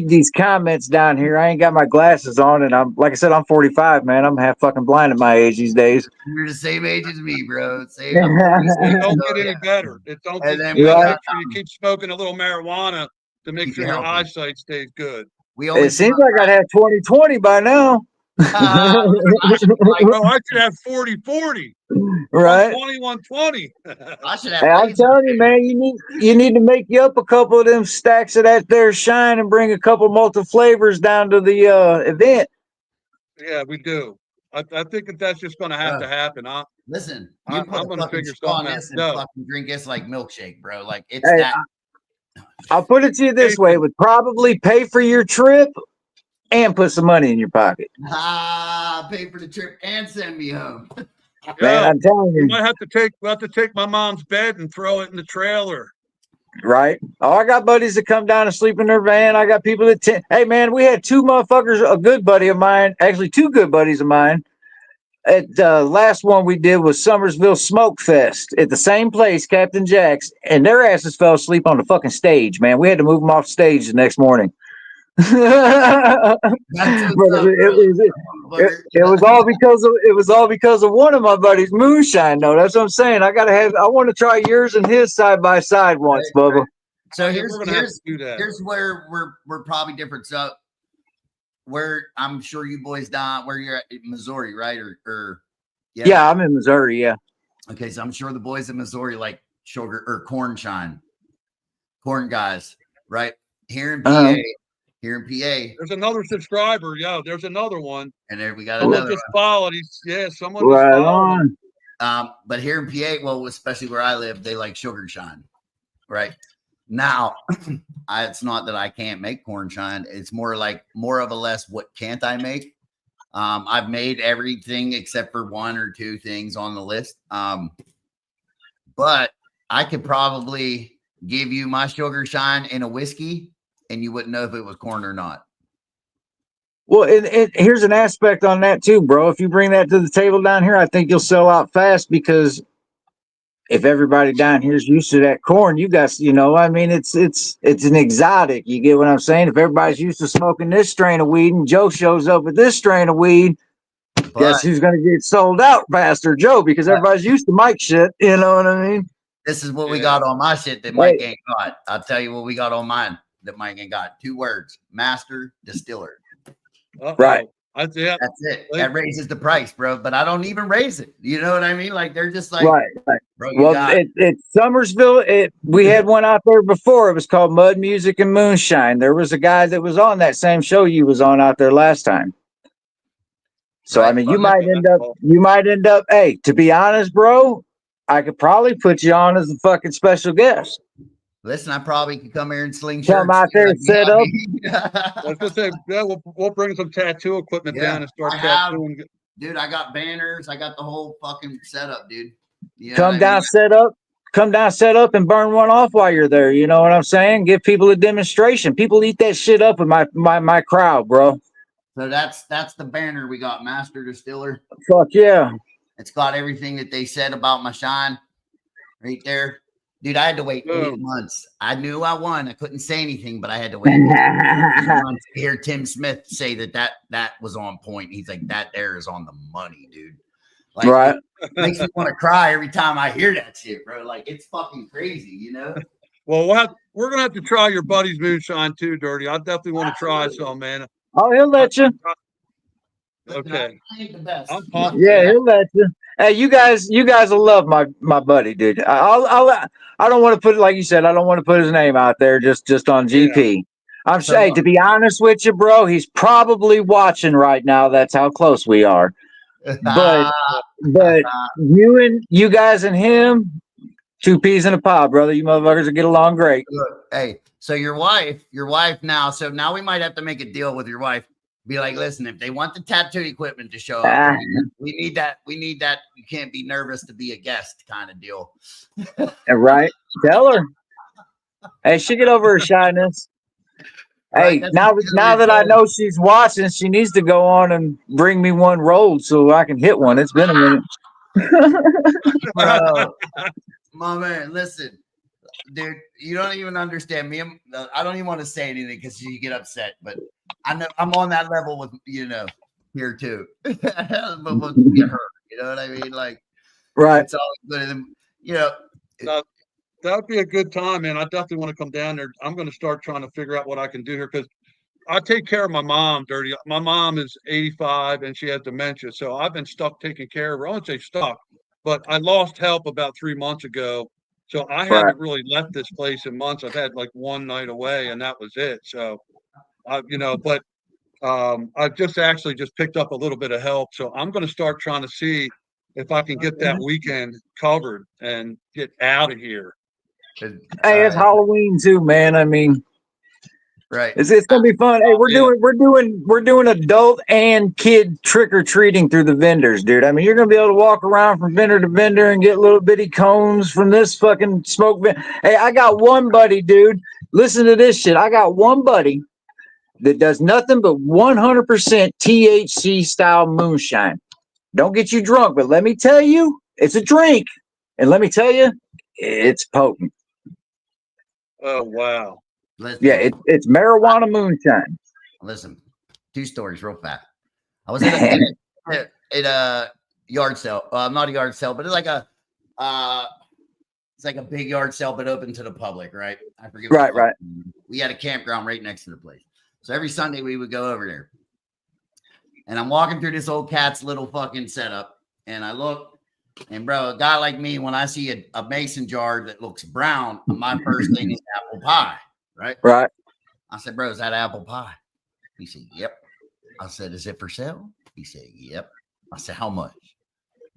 these comments down here. I ain't got my glasses on, and I'm like I said, I'm 45, man. I'm half fucking blind at my age these days. You're the same age as me, bro. It don't get any better. It don't get any better. Make sure you keep smoking a little marijuana to make sure your eyesight stays good. It seems like I'd have 20/20 by now. I should have 40/40. Right. 21/20. Hey, I'm telling you, man, you need to make you up a couple of them stacks of that there shine and bring a couple multi flavors down to the event. Yeah, we do. I think that's just going to have to happen. Listen, I'm going to figure something out. No. Fucking drink this like milkshake, bro. Like it's that. I'll put it to you this way: it would probably pay for your trip and put some money in your pocket. Pay for the trip and send me home. Man, I'm telling you, we'll have to take my mom's bed and throw it in the trailer. Right. Oh, I got buddies that come down and sleep in their van. I got people that hey man, we had two motherfuckers, a good buddy of mine, actually two good buddies of mine. At last one we did was Summersville Smoke Fest at the same place, Captain Jack's, and their asses fell asleep on the fucking stage, man. We had to move them off stage the next morning. It was all because of one of my buddies' moonshine. though. That's what I'm saying. I want to try yours and his side by side once, Bubba. So here's where we're probably different. So where I'm sure you boys down where you're at in Missouri, right? Or yeah, I'm in Missouri. Yeah. Okay, so I'm sure the boys in Missouri like sugar or corn guys, right? Here in PA. Here in PA, there's another subscriber. Yeah, there's another one. And there we got another. Just followed. Someone just followed. But here in PA, well, especially where I live, they like sugar shine. Right now, it's not that I can't make corn shine. It's more of a less. What can't I make? I've made everything except for one or two things on the list. But I could probably give you my sugar shine in a whiskey. And you wouldn't know if it was corn or not. Well, here's an aspect on that too, bro. If you bring that to the table down here, I think you'll sell out fast because if everybody down here is used to that corn, you guys, I mean, it's an exotic. You get what I'm saying? If everybody's used to smoking this strain of weed and Joe shows up with this strain of weed, guess who's going to get sold out faster? Joe, because everybody's used to Mike shit. You know what I mean? This is what we got on my shit that Mike ain't got. I'll tell you what we got on mine. That Mike ain't got 2 words: master distiller. Right. That's it. That raises the price, bro. But I don't even raise it. You know what I mean? Like they're just like, right. Bro, well, at Summersville, we had one out there before. It was called Mud Music and Moonshine. There was a guy that was on that same show you was on out there last time. So I mean, you might end up. Hey, to be honest, bro, I could probably put you on as a fucking special guest. Listen, I probably could come here and sling shirts. Come out there and set up. I was gonna say, yeah, we'll bring some tattoo equipment down and start tattooing. Dude, I got banners. I got the whole fucking setup, dude. Come down, set up, and burn one off while you're there. You know what I'm saying? Give people a demonstration. People eat that shit up with my crowd, bro. So that's the banner we got, Master Distiller. Fuck yeah! It's got everything that they said about my shine right there. Dude, I had to wait 8 months. I knew I won. I couldn't say anything, but I had to wait 8 months to hear Tim Smith say that was on point. He's like, that there is on the money, dude. Like, right. It makes me want to cry every time I hear that shit, bro. Like, it's fucking crazy, you know? Well, we're going to have to try your buddy's moonshine too, Dirty. I definitely want to try some, man. Oh, he'll let you. Okay. I ain't the best. I'm pumped. Yeah, he'll let you. Hey, you guys will love my buddy, dude. I don't want to put, like you said, I don't want to put his name out there just on GP. I'm So, saying, to be honest with you, bro, he's probably watching right now. That's how close we are. But you guys and him, two peas in a pod, brother. You motherfuckers will get along great. look, hey, so your wife now. So now we might have to make a deal with your wife. Be like, listen, if they want the tattoo equipment to show up, we need that. We need that. You can't be nervous to be a guest kind of deal. Right? Tell her. Hey, she get over her shyness. Right? Hey, now that I know she's watching, she needs to go on and bring me one rolled so I can hit one. It's been a minute. Bro, my man, listen, dude, you don't even understand me. I don't even want to say anything because you get upset, but I know I'm on that level with here too. But we'll get hurt. You know what I mean? Like, right? It's all good. That would be a good time, man. I definitely want to come down there. I'm going to start trying to figure out what I can do here because I take care of my mom, Dirty. My mom is 85 and she has dementia. So I've been stuck taking care of her. I won't say stuck, but I lost help about 3 months ago. So I haven't really left this place in months. I've had like one night away and that was it. So, I've just picked up a little bit of help. So I'm going to start trying to see if I can get that weekend covered and get out of here. Hey, it's Halloween too, man. I mean, right? It's gonna be fun. Hey, we're doing adult and kid trick or treating through the vendors, dude. I mean, you're gonna be able to walk around from vendor to vendor and get little bitty cones from this fucking smoke. Hey, I got one buddy, dude. Listen to this shit. I got one buddy that does nothing but 100% THC style moonshine. Don't get you drunk, but let me tell you, it's a drink, and let me tell you, it's potent. Oh wow! Yeah, it's marijuana moonshine. Listen, 2 stories real fast. I was at a yard sale. Not a yard sale, but it's like a big yard sale, but open to the public, right? I forget. Right. We had a campground right next to the place, so every Sunday we would go over there. And I'm walking through this old cat's little fucking setup, and I look. And bro, a guy like me, when I see a mason jar that looks brown, my first thing is apple pie, right? Right. I said, bro, is that apple pie? He said, yep. I said, is it for sale? He said, yep. I said, how much?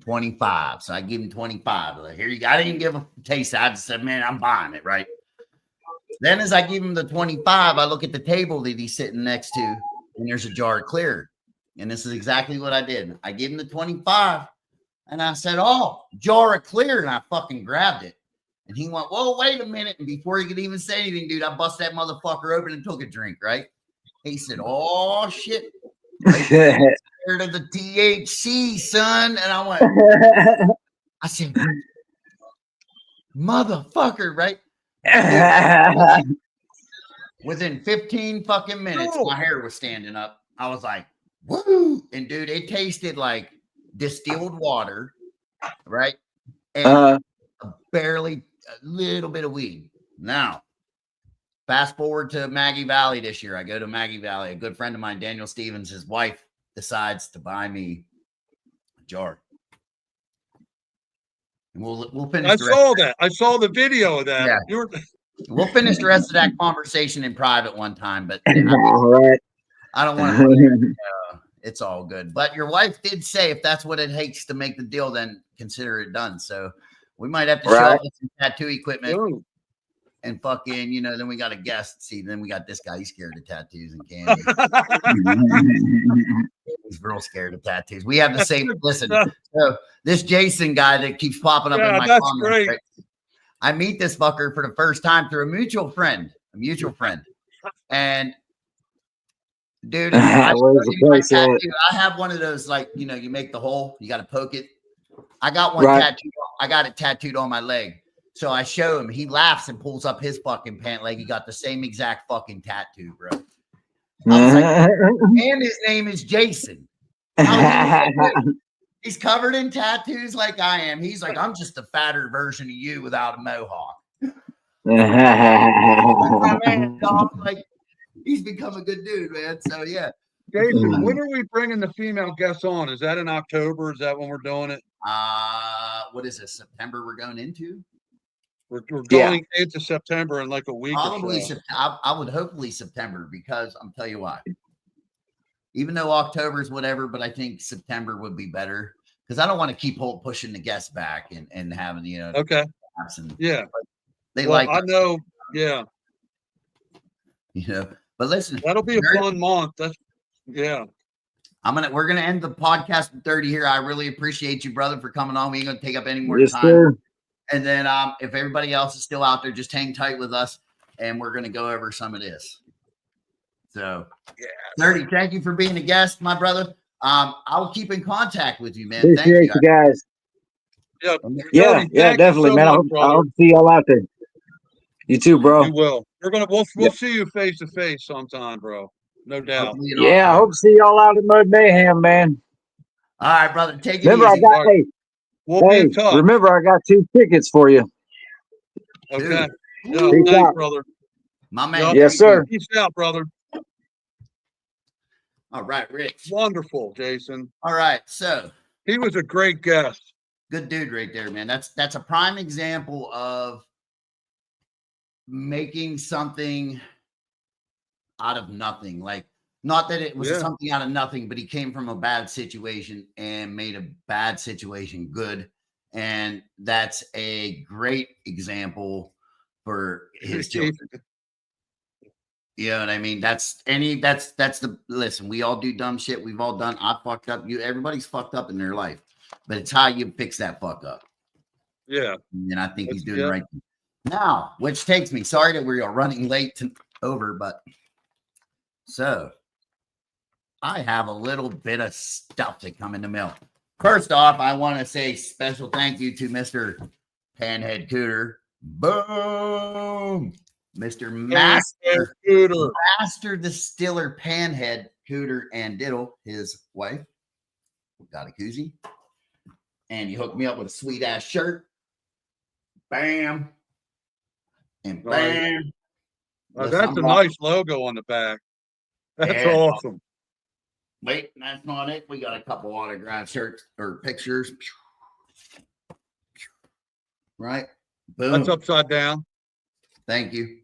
25. So I give him 25. Like, here you go. I didn't even give him a taste. I just said, man, I'm buying it, right? Then as I give him the 25, I look at the table that he's sitting next to, and there's a jar of clear. And this is exactly what I did. I gave him the 25. And I said, oh, jar of clear. And I fucking grabbed it. And he went, whoa, wait a minute. And before he could even say anything, dude, I bust that motherfucker open and took a drink, right? He said, oh, shit. Scared of the THC, son. And I went, I said, motherfucker, right? Within 15 fucking minutes, my hair was standing up. I was like, woo. And dude, it tasted like distilled water, right? And a little bit of weed. Now, fast forward to Maggie Valley this year. I go to Maggie Valley. A good friend of mine, Daniel Stevens, his wife decides to buy me a jar. And we'll finish. I saw the video of that. Yeah. We'll finish the rest of that conversation in private one time, but I don't want to. It's all good. But your wife did say if that's what it takes to make the deal, then consider it done. So we might have to show up with some tattoo equipment and fucking, then we got a guest. See, then we got this guy. He's scared of tattoos and candy. He's real scared of tattoos. We have the same. Listen, so this Jason guy that keeps popping up in my comments. Right? I meet this fucker for the first time through a mutual friend. And dude, I have one of those, like, you make the hole, you got to poke it. I got one tattooed. I got it tattooed on my leg. So I show him. He laughs and pulls up his fucking pant leg. He got the same exact fucking tattoo, bro. I was like, and his name is Jason. He's covered in tattoos like I am. He's like, I'm just a fatter version of you without a mohawk. My man, dog, like, he's become a good dude, man. So yeah, Jason, when are we bringing the female guests on? Is that in October? Is that when we're doing it? What is this? September we're going into? We're going into September in like a week. Probably or so. I would hopefully September, because I'm tell you why. Even though October is whatever, but I think September would be better, because I don't want to keep pushing the guests back and having, you know. Okay. Yeah. They like. I know. Yeah. You know, but listen, that'll be a fun month. Yeah. We're gonna end the podcast with 30 here. I really appreciate you, brother, for coming on. We ain't gonna take up any more time. Sir. And then if everybody else is still out there, just hang tight with us, and we're gonna go over some of this. So 30, thank you for being a guest, my brother. I'll keep in contact with you, man. Appreciate you guys. Yeah, definitely, man. I hope to see y'all out there. You too, bro. You will. We'll see you face to face sometime, bro. No doubt. Yeah, I hope to see y'all out in Mud Mayhem, man. All right, brother. Take it remember, easy. We'll be in touch. Remember, I got 2 tickets for you. Okay. Yeah, thanks, brother. My man. Yes, sir. Peace out, brother. All right, Rich. Wonderful, Jason. All right, so he was a great guest. Good dude right there, man. That's a prime example of making something out of nothing. Like, not that it was something out of nothing, but he came from a bad situation and made a bad situation good. And that's a great example for his children. You know what I mean? Listen, we all do dumb shit. We've all done. I fucked up. Everybody's fucked up in their life, but it's how you fix that fuck up. Yeah. And I think he's doing the right thing. Now, which takes me, sorry that we are running late but so I have a little bit of stuff to come in the mail. First off, I want to say special thank you to Mr. Panhead Cooter. Boom. Mr. Master Distiller Panhead Cooter and Diddle, his wife, got a koozie. And he hooked me up with a sweet ass shirt. Bam. And bam. That's a nice logo on the back. That's awesome. Wait, that's not it. We got a couple autographed shirts or pictures. Right? Boom. That's upside down. Thank you.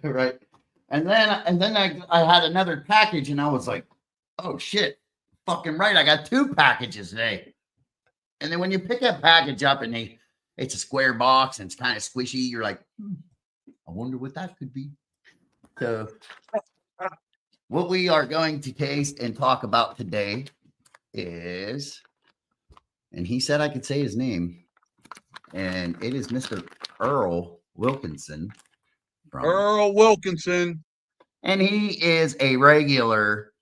Right. And then I had another package, and I was like, oh shit, fucking right. I got 2 packages today. And then when you pick that package up and it's a square box and it's kind of squishy, you're like, I wonder what that could be. So what we are going to taste and talk about today is, and he said I could say his name, and it is Mr. Earl Wilkinson. Earl Wilkinson. And he is a regular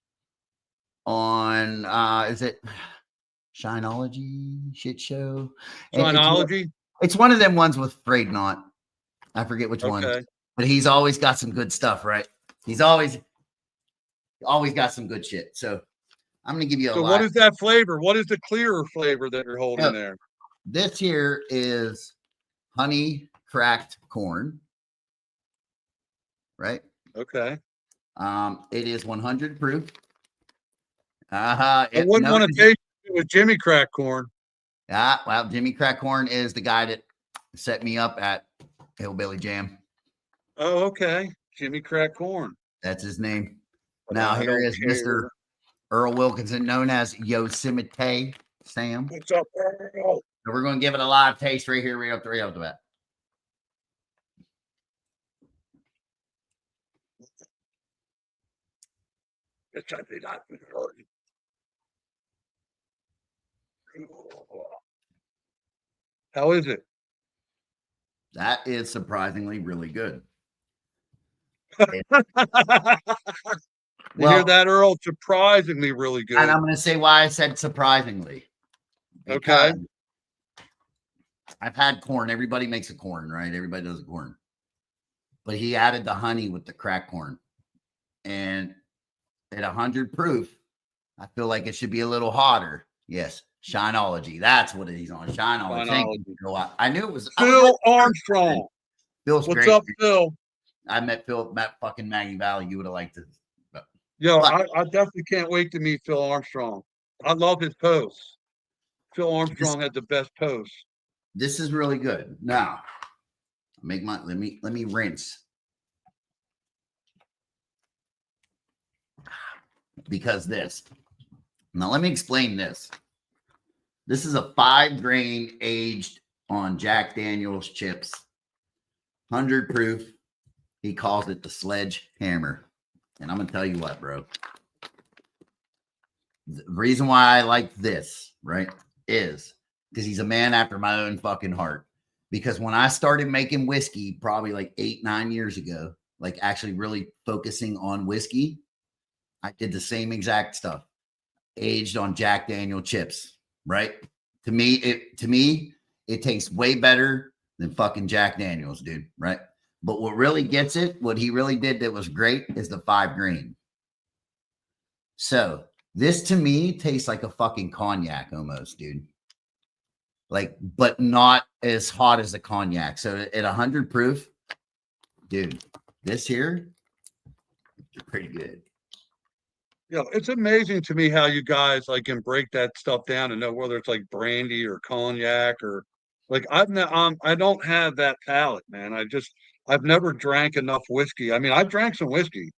on, is it Shinology shit show? Shinology? It's one of them ones with Frayed Knot. I forget which one. But he's always got some good stuff, right? He's always got some good shit. So I'm going to give you a lot. What is that flavor? What is the clearer flavor that you're holding there? This here is honey cracked corn. Right? Okay. It is 100 proof. I wouldn't want to taste it with Jimmy Crack Corn. Yeah, well, Jimmy Crack Corn is the guy that set me up at Hillbilly Jam. Oh, okay. Jimmy Crack Corn. That's his name. Now here is Mr. Earl Wilkinson, known as Yosemite Sam. What's up, Earl? So we're going to give it a live taste right here, right off the bat. How is it? That is surprisingly really good. You hear that, Earl? Surprisingly really good. And I'm going to say why I said surprisingly. Okay. I've had corn. Everybody makes a corn, right? Everybody does a corn. But he added the honey with the crack corn. And at 100 proof, I feel like it should be a little hotter. Yes. Shinology. That's what he's on. Shinology. I knew it was Phil Armstrong. Phil's What's great. up, Phil? I met Phil at fucking Maggie Valley. You would have liked it. But Yo, I definitely can't wait to meet Phil Armstrong. I love his posts. Phil Armstrong had the best posts. This is really good. Now, let me rinse. Because now let me explain this. This is a 5-grain aged on Jack Daniel's chips, 100 proof. He calls it the sledgehammer. And I'm gonna tell you what, bro. The reason why I like this, right, is because he's a man after my own fucking heart. Because when I started making whiskey, probably like 8-9 years ago, like actually really focusing on whiskey, I did the same exact stuff, aged on Jack Daniel chips, right? To me, it tastes way better than fucking Jack Daniels, dude, right? But what really gets it, what he really did that was great is the 5-grain. So this to me tastes like a fucking cognac almost, dude. Like, but not as hot as a cognac. So at 100 proof, dude, this here is pretty good. Yeah, it's amazing to me how you guys like can break that stuff down and know whether it's like brandy or cognac or like I don't have that palate, man. I've never drank enough whiskey. I mean, I've drank some whiskey,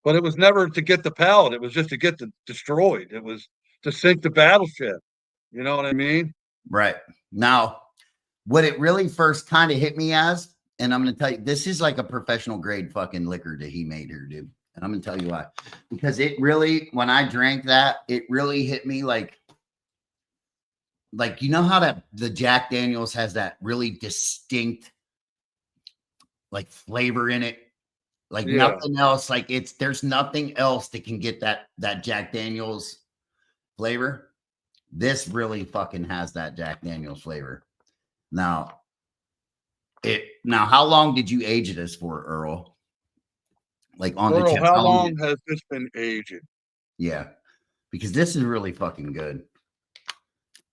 but it was never to get the palate. It was just to get destroyed. It was to sink the battleship. You know what I mean? Right. Now, what it really first kind of hit me as, and I'm going to tell you, this is like a professional grade fucking liquor that he made here, dude. And I'm going to tell you why. Because it really, when I drank that, it really hit me like, you know how that the Jack Daniels has that really distinct like flavor in it, like nothing else. Like there's nothing else that can get that Jack Daniels flavor. This really fucking has that Jack Daniels flavor. Now, how long did you age it as for, Earl? Like on Earl, the chip? how long has this been aging? Yeah, because this is really fucking good.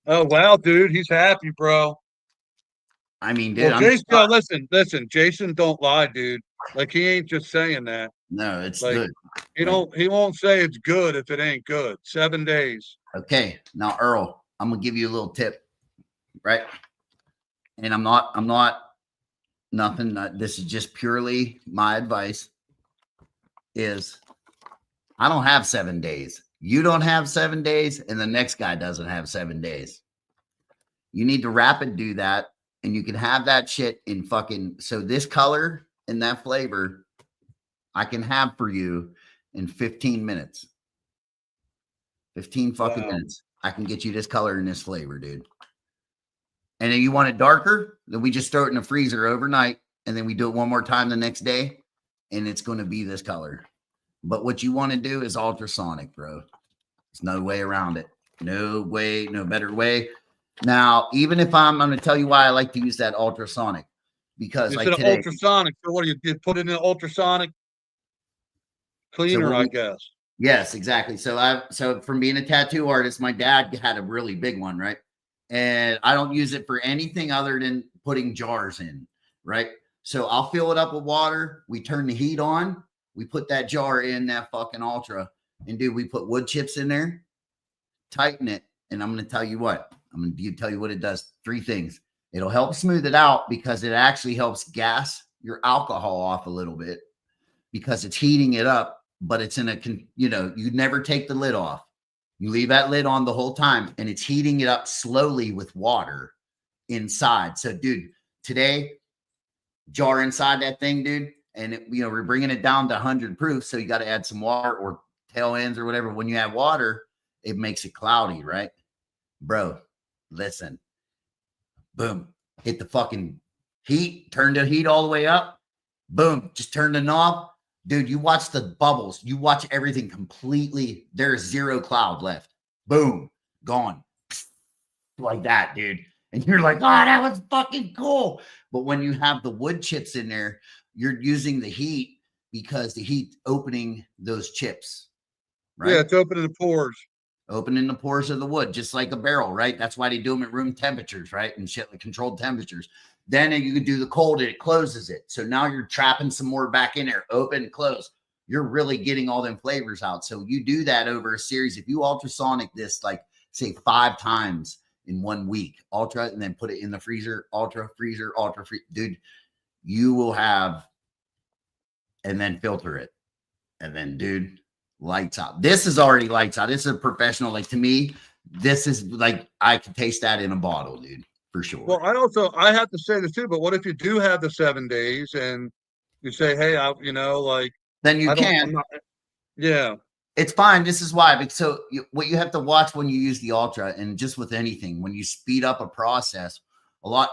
Oh wow, dude, he's happy, bro. I mean, dude, well, Jason, listen, Jason don't lie, dude. Like he ain't just saying that. No, it's like, good. He won't say it's good if it ain't good. 7 days. Okay, now Earl, I'm gonna give you a little tip, right? And I'm not nothing. This is just purely my advice. Is I don't have 7 days. You don't have 7 days, and the next guy doesn't have 7 days. You need to rapid do that, and you can have that shit in fucking. So this color and that flavor, I can have for you in 15 minutes. 15 fucking minutes. I can get you this color and this flavor, dude. And then you want it darker, then we just throw it in the freezer overnight, and then we do it one more time the next day, and it's going to be this color. But what you want to do is ultrasonic, bro. There's no way around it. No way, no better way. Now, even if I'm going to tell you why I like to use that ultrasonic, because like today, ultrasonic. So what do you put in an ultrasonic cleaner? So I guess. Yes, exactly. So from being a tattoo artist, my dad had a really big one, right? And I don't use it for anything other than putting jars in, right? So I'll fill it up with water. We turn the heat on. We put that jar in that fucking ultra, and dude, we put wood chips in there, tighten it, and I'm going to tell you what. I'm going to tell you what it does. 3 things. It'll help smooth it out because it actually helps gas your alcohol off a little bit because it's heating it up, but it's in a, you never take the lid off. You leave that lid on the whole time, and it's heating it up slowly with water inside. So, dude, today, jar inside that thing, dude, and we're bringing it down to 100 proof. So you got to add some water or tail ends or whatever. When you add water, it makes it cloudy, right? Bro, listen. Boom. Hit the fucking heat. Turn the heat all the way up. Boom. Just turn the knob. Dude, you watch the bubbles. You watch everything completely. There's 0 cloud left. Boom. Gone. Like that, dude. And you're like, oh, that was fucking cool. But when you have the wood chips in there, you're using the heat because the heat opening those chips. Right? Yeah, it's opening the pores. Opening the pores of the wood, just like a barrel, right? That's why they do them at room temperatures, right? And shit, like controlled temperatures. Then you can do the cold and it closes it. So now you're trapping some more back in there. Open, close. you're really getting all them flavors out. So you do that over a series. If you ultrasonic this, like say 5 times in 1 week, ultra, and then put it in the freezer, ultra, freezer, ultra, dude, you will have, and then filter it. And then, dude, lights out. This is already lights out. This is a professional. Like, to me, this is like, I can taste that in a bottle, dude, for sure. Well, I have to say this too, but what if you do have the 7 days and you say, hey, then you can. Yeah. It's fine. This is why. So what you have to watch when you use the Ultra, and just with anything, when you speed up a process,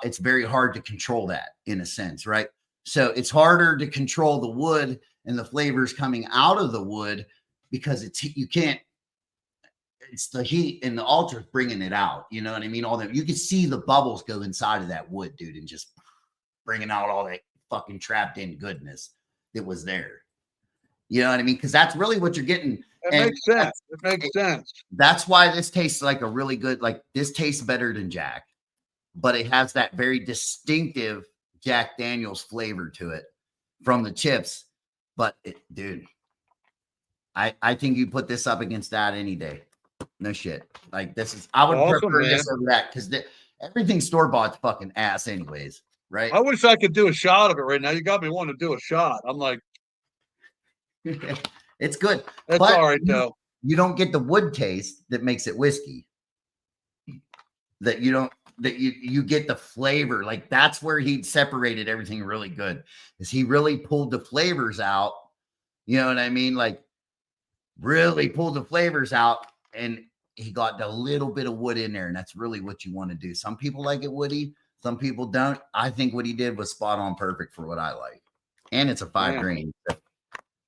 it's very hard to control that in a sense, right? So it's harder to control the wood and the flavors coming out of the wood because it's the heat and the Ultra bringing it out. You know what I mean? You can see the bubbles go inside of that wood, dude, and just bringing out all that fucking trapped in goodness that was there. You know what I mean? Because that's really what you're getting. It makes sense. It makes sense. That's why this tastes like a really good, like this tastes better than Jack, but it has that very distinctive Jack Daniels flavor to it from the chips. But dude, I think you put this up against that any day. No shit. Like I would prefer this over that because everything store-bought's fucking ass anyways, right? I wish I could do a shot of it right now. You got me wanting to do a shot. I'm like, it's good. That's all right, though. You don't get the wood taste that makes it whiskey. That you get the flavor. Like, that's where he separated everything really good. Is he really pulled the flavors out? You know what I mean? Like, really pulled the flavors out, and he got a little bit of wood in there, and that's really what you want to do. Some people like it woody, some people don't. I think what he did was spot on perfect for what I like. And it's a 5 grain.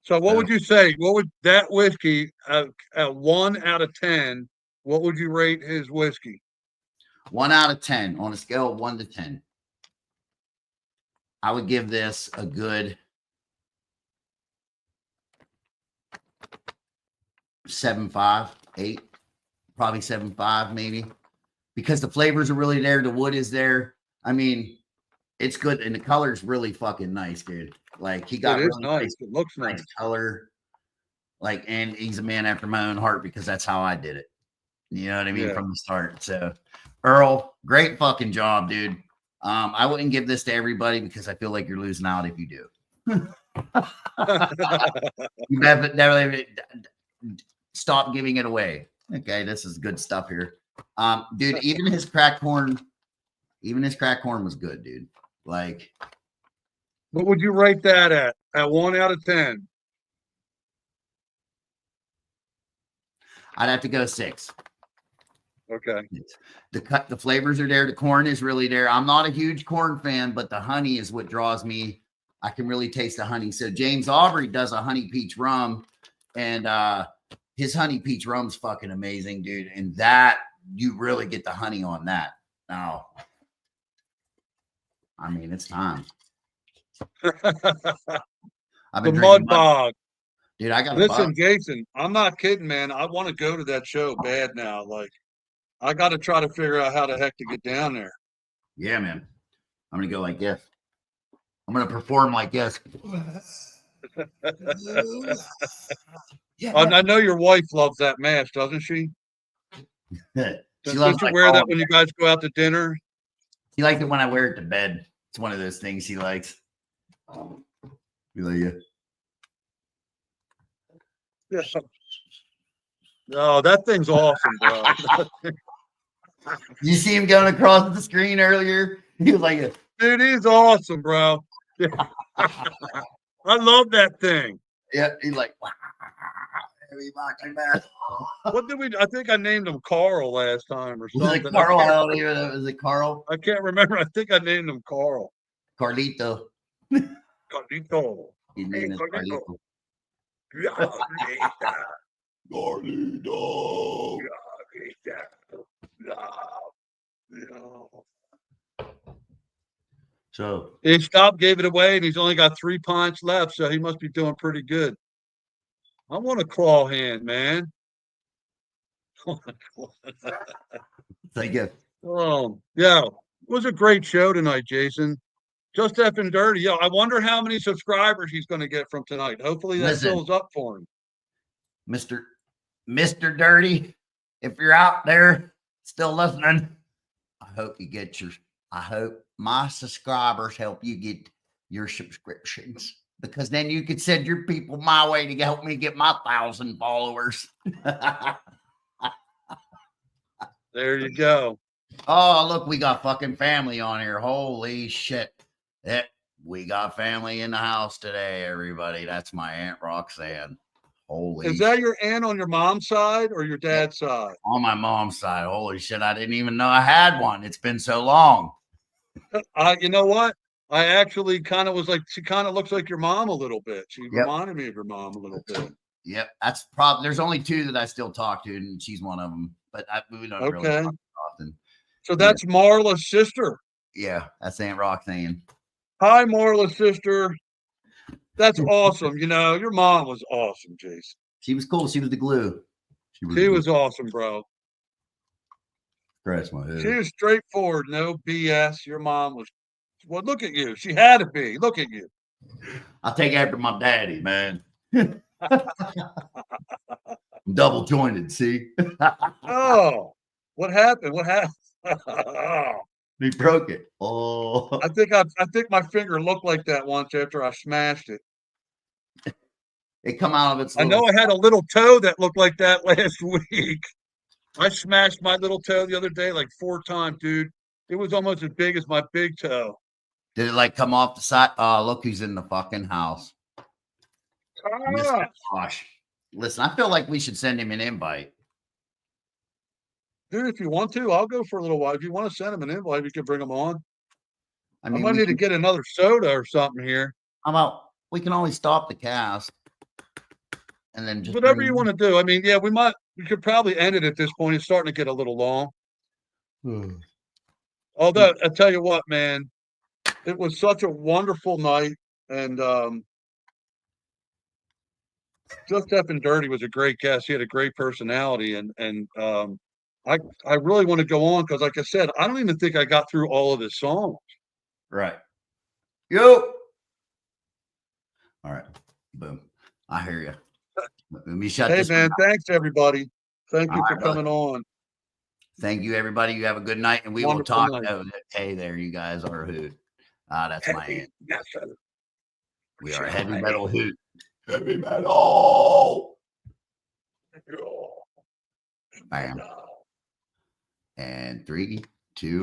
So what would you say? What would that whiskey at 1 out of 10? What would you rate his whiskey? 1 out of 10 on a scale of 1 to 10. I would give this a good 7.5, 8, probably 7.5 maybe, because the flavors are really there. The wood is there. I mean, it's good, and the color's really fucking nice, dude. Like, he got really nice. It looks nice color. Like, and he's a man after my own heart because that's how I did it. You know what I mean? From the start. So, Earl, great fucking job, dude. I wouldn't give this to everybody because I feel like you're losing out if you do. You never stop giving it away. Okay, this is good stuff here. Dude, even his cracked corn was good, dude. Like, what would you rate that at 1 out of 10? I'd have to go 6. Okay. The flavors are there. The corn is really there. I'm not a huge corn fan, but the honey is what draws me. I can really taste the honey. So James Aubrey does a honey peach rum, and his honey peach rum's fucking amazing, dude. And that, you really get the honey on that. Now, I mean, it's time. I've been the Mud Bog. Dude, I got Listen, Jason, I'm not kidding, man. I want to go to that show bad now. Like, I got to try to figure out how the heck to get down there. Yeah, man. I'm going to go like this. I'm going to perform like this. Yeah. I know your wife loves that mask, doesn't she? She loves you wear that when you guys go out to dinner? She likes it when I wear it to bed. It's one of those things she likes. You like it? Yeah. Oh, that thing's awesome, bro. You see him going across the screen earlier? He was like, dude, he's awesome, bro. Yeah. I love that thing. Yeah, he's like, wow. What did we? I think I named him Carl last time or something. Was it Carl? I don't even know. Was it Carl? I can't remember. I think I named him Carl. Carlito. Carlito. His name is Carlito. Carlito. So he stopped, gave it away, and he's only got 3 pints left, so he must be doing pretty good. I want a claw hand, man. Thank you. Yeah. It was a great show tonight, Jason. Just FN'Dirty. Yo, I wonder how many subscribers he's going to get from tonight. Hopefully that fills up for him. Mr. Dirty, if you're out there still listening, I hope my subscribers help you get your subscriptions, because then you could send your people my way to help me get my 1,000 followers. There you go. Oh, look, we got fucking family on here. Holy shit. Yep, we got family in the house today, everybody. That's my Aunt Roxanne. Holy Is that your aunt on your mom's side or your dad's side? On my mom's side. Holy shit, I didn't even know I had one. It's been so long. You know what? I actually kind of was like, she kind of looks like your mom a little bit. She reminded me of your mom a little bit. Yep, that's probably, there's only two that I still talk to, and she's one of them. But we don't really talk often. So that's Marla's sister. Yeah, that's Aunt Roxanne. Hi, Marla's sister. That's awesome. You know, your mom was awesome, Jason. She was cool. She was the glue. She was awesome, bro. Scratch my head. She was straightforward, no BS. Your mom was, well, look at you. She had to be. Look at you. I'll take after my daddy, man. Double jointed, see? Oh, what happened? What happened? He broke it. Oh, I think my finger looked like that once after I smashed it. It come out of its. I know I had a little toe that looked like that last week. I smashed my little toe the other day like 4 times, dude. It was almost as big as my big toe. Did it like come off the side? Oh, look who's in the fucking house. Mr. Josh. Listen, I feel like we should send him an invite. Dude, if you want to, I'll go for a little while. If you want to send him an invite, we can bring him on. I mean, I might need to get another soda or something here. How about we can always stop the cast and then just whatever you want to do. I mean, yeah, we could probably end it at this point. It's starting to get a little long. Although I tell you what, man, it was such a wonderful night, and Just FN'Dirty was a great guest. He had a great personality, and I really want to go on because, like I said, I don't even think I got through all of his songs. Right. Yo. All right. Boom. I hear you. Let me shut this. Hey, man. Thanks, everybody. Thank you for coming on. Thank you, everybody. You have a good night, and we will talk. Hey, there, you guys are a hoot. That's my aunt. Yes, we are a heavy metal hoot. Heavy metal. Bam. And 3, 2.